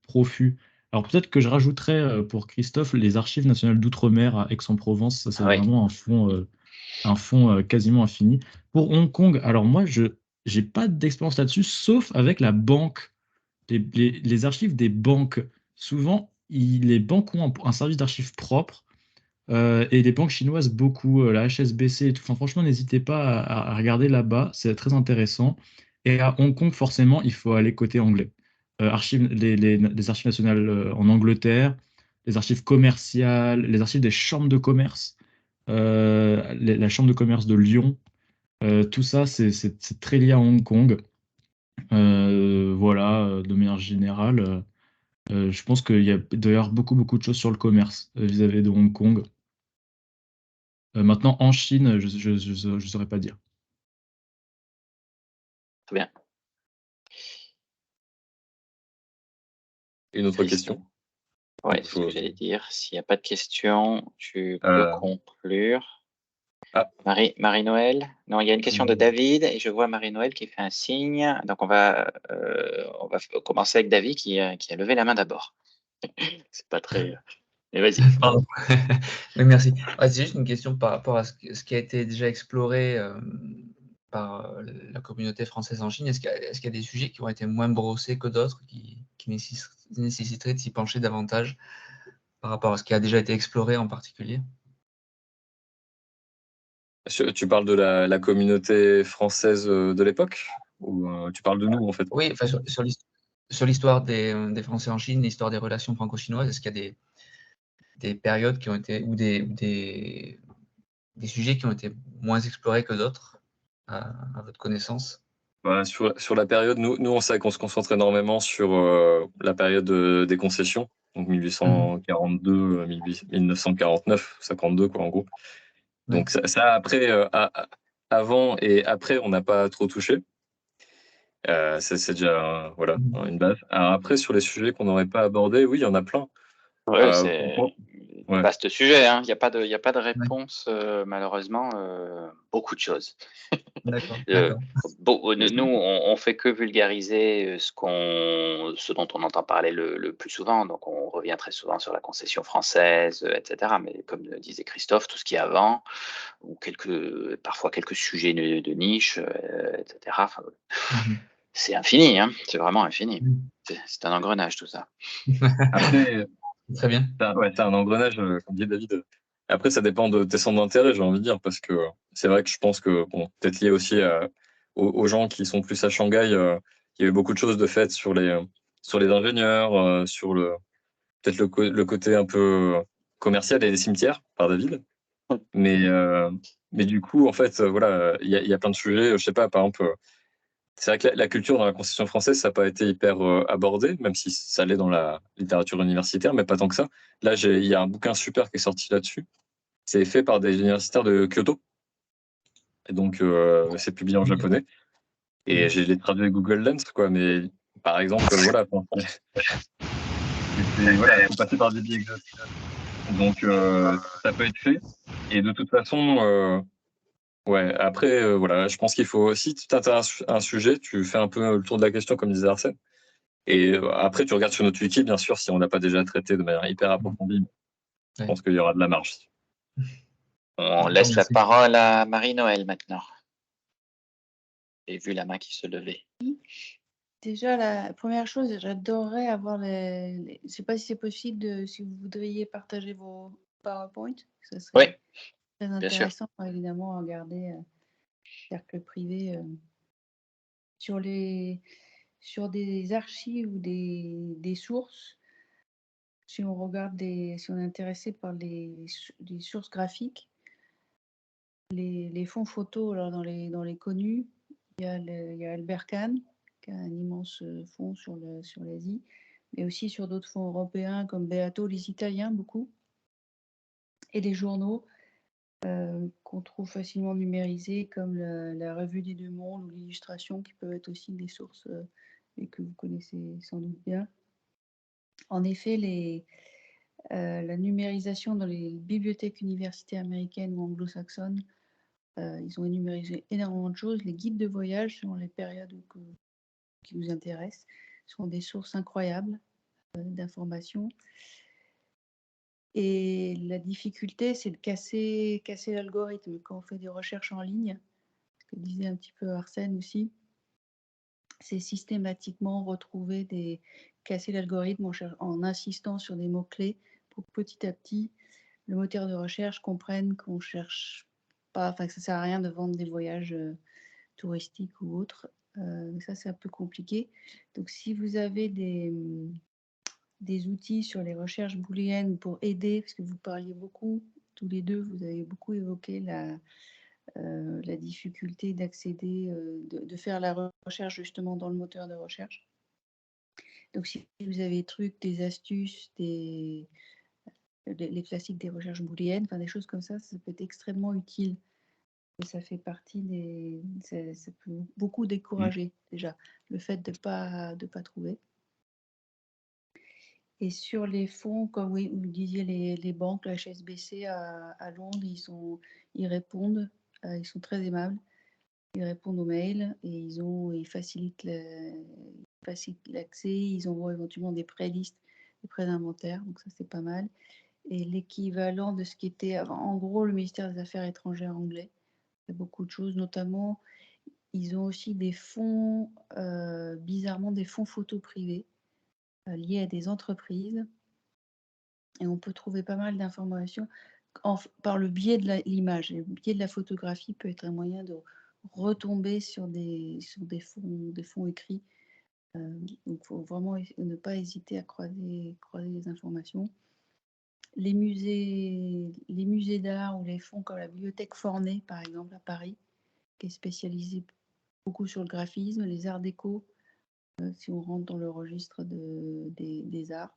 profus. Alors peut-être que je rajouterais pour Christophe les archives nationales d'outre-mer à Aix-en-Provence. Ça, c'est Ah oui. vraiment un fonds quasiment infini. Pour Hong Kong, alors moi, je n'ai pas d'expérience là-dessus, sauf avec la banque, les archives des banques. Souvent, les banques ont un service d'archives propre, et les banques chinoises beaucoup, la HSBC et tout. Enfin, franchement, n'hésitez pas à regarder là-bas, c'est très intéressant. Et à Hong Kong, forcément, il faut aller côté anglais. Les archives nationales en Angleterre, les archives commerciales, les archives des chambres de commerce, la chambre de commerce de Lyon, tout ça, c'est très lié à Hong Kong. Voilà, de manière générale, je pense qu'il y a d'ailleurs beaucoup de choses sur le commerce vis-à-vis de Hong Kong. Maintenant, en Chine, je saurais pas dire. Très bien. Une autre question? Oui, c'est ce que j'allais dire. S'il n'y a pas de questions, tu peux conclure. Ah. Marie-Noël? Non, il y a une question de David et je vois Marie-Noël qui fait un signe. Donc, on va commencer avec David qui a levé la main d'abord. C'est pas très... Mais vas-y. Pardon. Oui, merci. C'est juste une question par rapport à ce qui a été déjà exploré par la communauté française en Chine. Est-ce qu'il y a des sujets qui ont été moins brossés que d'autres qui nécessiteraient de s'y pencher davantage par rapport à ce qui a déjà été exploré en particulier? Tu parles de la communauté française de l'époque? Ou tu parles de nous, en fait? Oui, enfin, sur l'histoire des Français en Chine, l'histoire des relations franco-chinoises, est-ce qu'il y a des périodes qui ont été, ou des sujets qui ont été moins explorés que d'autres, à votre connaissance? Sur la période, nous on sait qu'on se concentre énormément sur la période des concessions, donc 1842, 1949, 52 quoi en gros. Donc ça après, avant et après, on n'a pas trop touché. C'est déjà voilà, une base. Alors après, sur les sujets qu'on n'aurait pas abordés, oui, il y en a plein. Ouais, c'est Ouais. vaste sujet, hein. Il y a pas de réponse, malheureusement, beaucoup de choses. D'accord. Nous, on fait que vulgariser ce dont on entend parler le plus souvent. Donc, on revient très souvent sur la concession française, etc. Mais comme le disait Christophe, tout ce qui est avant, ou parfois quelques sujets de niche, etc. Enfin, c'est infini, hein. C'est vraiment infini. C'est un engrenage, tout ça. Après, très bien. C'est un engrenage, comme dit David. Après, ça dépend de tes centres d'intérêt, j'ai envie de dire, parce que c'est vrai que je pense que, bon, peut-être lié aussi aux gens qui sont plus à Shanghai, il y a eu beaucoup de choses de faites sur les ingénieurs, sur peut-être le côté un peu commercial et des cimetières par David. Mais du coup, en fait, voilà, il y a plein de sujets. Je sais pas, par exemple, C'est vrai que la culture dans la Constitution française, ça n'a pas été hyper abordé, même si ça l'est dans la littérature universitaire, mais pas tant que ça. Là, il y a un bouquin super qui est sorti là-dessus. C'est fait par des universitaires de Kyoto. Et donc, c'est publié en japonais. Et je l'ai traduit avec Google Lens, quoi. Mais par exemple, voilà. Voilà, faut passer par des biais exhaustifs. Donc, ça peut être fait. Et de toute façon, ouais, après, voilà, je pense qu'il faut, si tu t'intéresses à un sujet, tu fais un peu le tour de la question, comme disait Arsène. Et après, tu regardes sur notre wiki, bien sûr, si on n'a pas déjà traité de manière hyper approfondie. Je pense qu'il y aura de la marge. On laisse la parole à Marie-Noël maintenant. J'ai vu la main qui se levait. Déjà, la première chose, j'adorerais avoir je ne sais pas si c'est possible, si vous voudriez partager vos PowerPoint. Ça Oui, serait très bien sûr. intéressant, évidemment, à regarder cercle privé sur des archives ou des sources. Si on regarde si on est intéressé par les sources graphiques, les fonds photos alors dans les connus, il y a Albert Kahn, qui a un immense fonds sur l'Asie, mais aussi sur d'autres fonds européens comme Beato, les Italiens beaucoup, et les journaux qu'on trouve facilement numérisés comme la Revue des Deux Mondes ou l'Illustration, qui peuvent être aussi des sources et que vous connaissez sans doute bien. En effet, la numérisation dans les bibliothèques universitaires américaines ou anglo-saxonnes, ils ont numérisé énormément de choses. Les guides de voyage, selon les périodes qui vous intéressent, sont des sources incroyables d'informations. Et la difficulté, c'est de casser l'algorithme quand on fait des recherches en ligne. Ce que disait un petit peu Arsène aussi, c'est systématiquement casser l'algorithme en insistant sur des mots-clés pour petit à petit le moteur de recherche comprenne qu'on cherche pas, enfin que ça sert à rien de vendre des voyages touristiques ou autres. Ça, c'est un peu compliqué. Donc, si vous avez des outils sur les recherches booléennes pour aider, parce que vous parliez beaucoup, tous les deux, vous avez beaucoup évoqué la difficulté d'accéder, de faire la recherche justement dans le moteur de recherche. Donc, si vous avez des trucs, des astuces, les classiques des recherches booléennes, enfin des choses comme ça peut être extrêmement utile. Et ça fait partie ça peut beaucoup décourager déjà le fait de pas trouver. Et sur les fonds, comme vous disiez, les banques, la HSBC à Londres, ils répondent, ils sont très aimables, ils répondent aux mails et ils facilitent l'accès, ils envoient éventuellement des pré-listes, des prêts d'inventaire, donc ça c'est pas mal. Et l'équivalent de ce qui était en gros le ministère des Affaires étrangères anglais, il y a beaucoup de choses, notamment ils ont aussi des fonds, bizarrement des fonds photos privés liés à des entreprises. Et on peut trouver pas mal d'informations par le biais de l'image. Le biais de la photographie peut être un moyen de retomber sur des fonds écrits. Donc, il faut vraiment ne pas hésiter à croiser les informations. Les musées d'art ou les fonds comme la bibliothèque Forney, par exemple, à Paris, qui est spécialisée beaucoup sur le graphisme, les arts déco, si on rentre dans le registre des arts,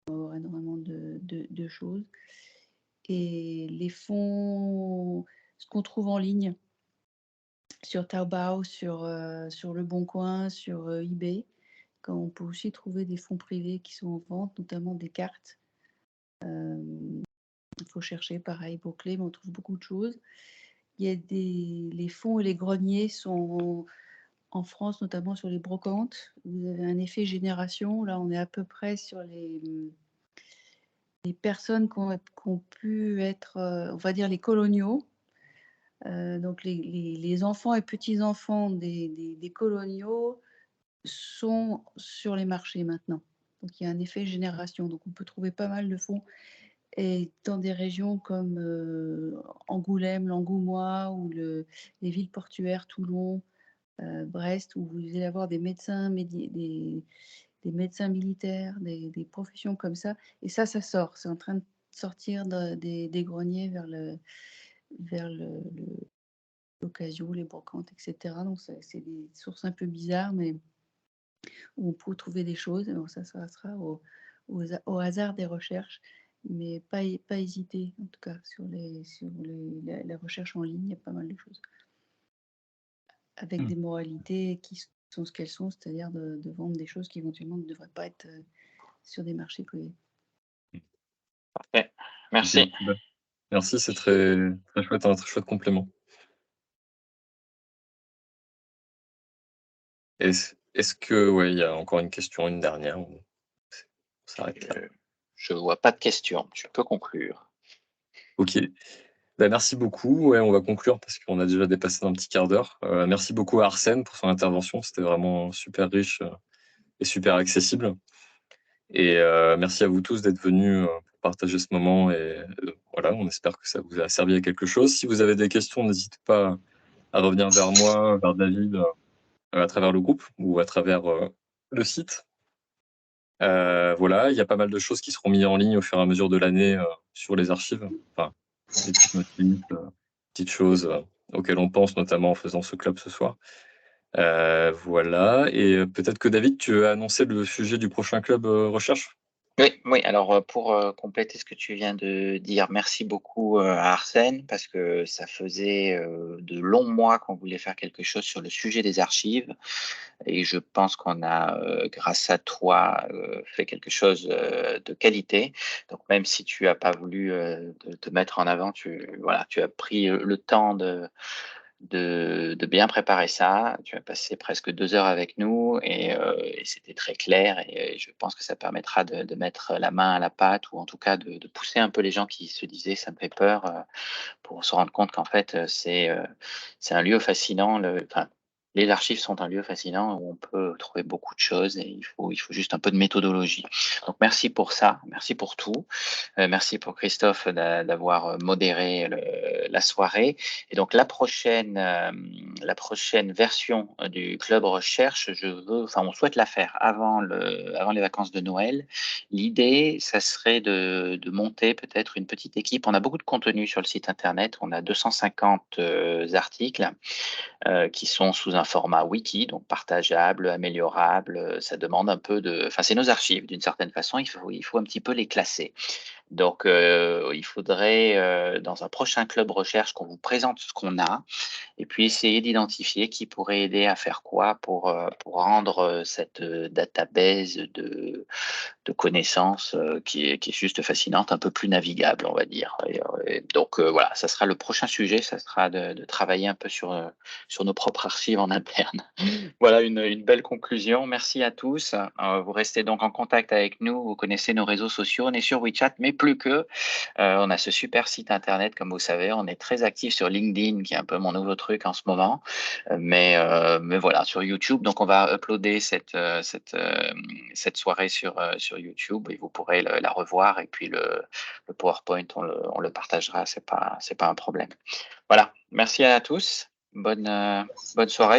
on va avoir énormément de choses. Et les fonds, ce qu'on trouve en ligne sur Taobao, sur Le Bon Coin, sur eBay, quand on peut aussi trouver des fonds privés qui sont en vente, notamment des cartes. Il faut chercher, pareil, mots-clés, mais on trouve beaucoup de choses. Il y a les fonds et les greniers sont en France, notamment sur les brocantes. Vous avez un effet génération. Là, on est à peu près sur les personnes qui ont pu être, on va dire, les coloniaux. Donc, les enfants et petits-enfants des coloniaux sont sur les marchés maintenant. Donc, il y a un effet génération. Donc, on peut trouver pas mal de fonds. Et dans des régions comme Angoulême, l'Angoumois ou les villes portuaires, Toulon, Brest, où vous allez avoir des médecins, des médecins militaires, des professions comme ça. Et ça sort. C'est en train de sortir des greniers vers l'occasion, les brocantes, etc. Donc, c'est des sources un peu bizarres, mais où on peut trouver des choses. Donc, ça sera au hasard des recherches, mais pas hésiter, en tout cas, sur la recherche en ligne, il y a pas mal de choses. Avec des moralités qui sont ce qu'elles sont, c'est-à-dire de vendre des choses qui éventuellement ne devraient pas être sur des marchés privés. Parfait. Merci. Ok. Merci, c'est très, très chouette, un très chouette complément. Est-ce que, ouais, il y a encore une question, une dernière, ou on s'arrête là? Je vois pas de questions. Tu peux conclure. Ok. Bah, merci beaucoup. Ouais, on va conclure parce qu'on a déjà dépassé d'un petit quart d'heure. Merci beaucoup à Arsène pour son intervention. C'était vraiment super riche et super accessible. Et merci à vous tous d'être venus pour partager ce moment. Et voilà, on espère que ça vous a servi à quelque chose. Si vous avez des questions, n'hésitez pas à revenir vers moi, vers David, à travers le groupe ou à travers le site. Voilà, il y a pas mal de choses qui seront mises en ligne au fur et à mesure de l'année sur les archives. Enfin, des petites notices, petites choses auxquelles on pense, notamment en faisant ce club ce soir. Voilà, et peut-être que David, tu as annoncé le sujet du prochain club recherche? Oui, alors pour compléter ce que tu viens de dire, merci beaucoup à Arsène, parce que ça faisait de longs mois qu'on voulait faire quelque chose sur le sujet des archives, et je pense qu'on a, grâce à toi, fait quelque chose de qualité. Donc même si tu n'as pas voulu te mettre en avant, voilà, tu as pris le temps de bien préparer ça. Tu as passé presque 2 heures avec nous, et c'était très clair, et je pense que ça permettra de mettre la main à la pâte, ou en tout cas de pousser un peu les gens qui se disaient: «Ça me fait peur», pour se rendre compte qu'en fait, c'est un lieu fascinant. Enfin, les archives sont un lieu fascinant où on peut trouver beaucoup de choses, et il faut juste un peu de méthodologie. Donc merci pour ça, merci pour tout. Merci pour Christophe d'avoir modéré la soirée. Et donc la prochaine version du club recherche, on souhaite la faire avant les vacances de Noël. L'idée, ça serait de monter peut-être une petite équipe. On a beaucoup de contenu sur le site internet. On a 250 articles qui sont sous un format wiki, donc partageable, améliorable. Ça demande un peu enfin, c'est nos archives d'une certaine façon. Il faut un petit peu les classer. Donc, il faudrait, dans un prochain club recherche, qu'on vous présente ce qu'on a, et puis essayer d'identifier qui pourrait aider à faire quoi pour rendre cette database de connaissances qui est juste fascinante, un peu plus navigable, on va dire. Et donc, voilà, ça sera le prochain sujet, ça sera de travailler un peu sur nos propres archives en interne. Voilà une belle conclusion. Merci à tous. Vous restez donc en contact avec nous. Vous connaissez nos réseaux sociaux. On est sur WeChat, mais plus que. On a ce super site internet, comme vous savez. On est très actif sur LinkedIn, qui est un peu mon nouveau truc en ce moment. Mais voilà, sur YouTube. Donc, on va uploader cette soirée sur YouTube, et vous pourrez la revoir. Et puis le PowerPoint, on le partagera. C'est pas un problème. Voilà. Merci à tous. Bonne soirée.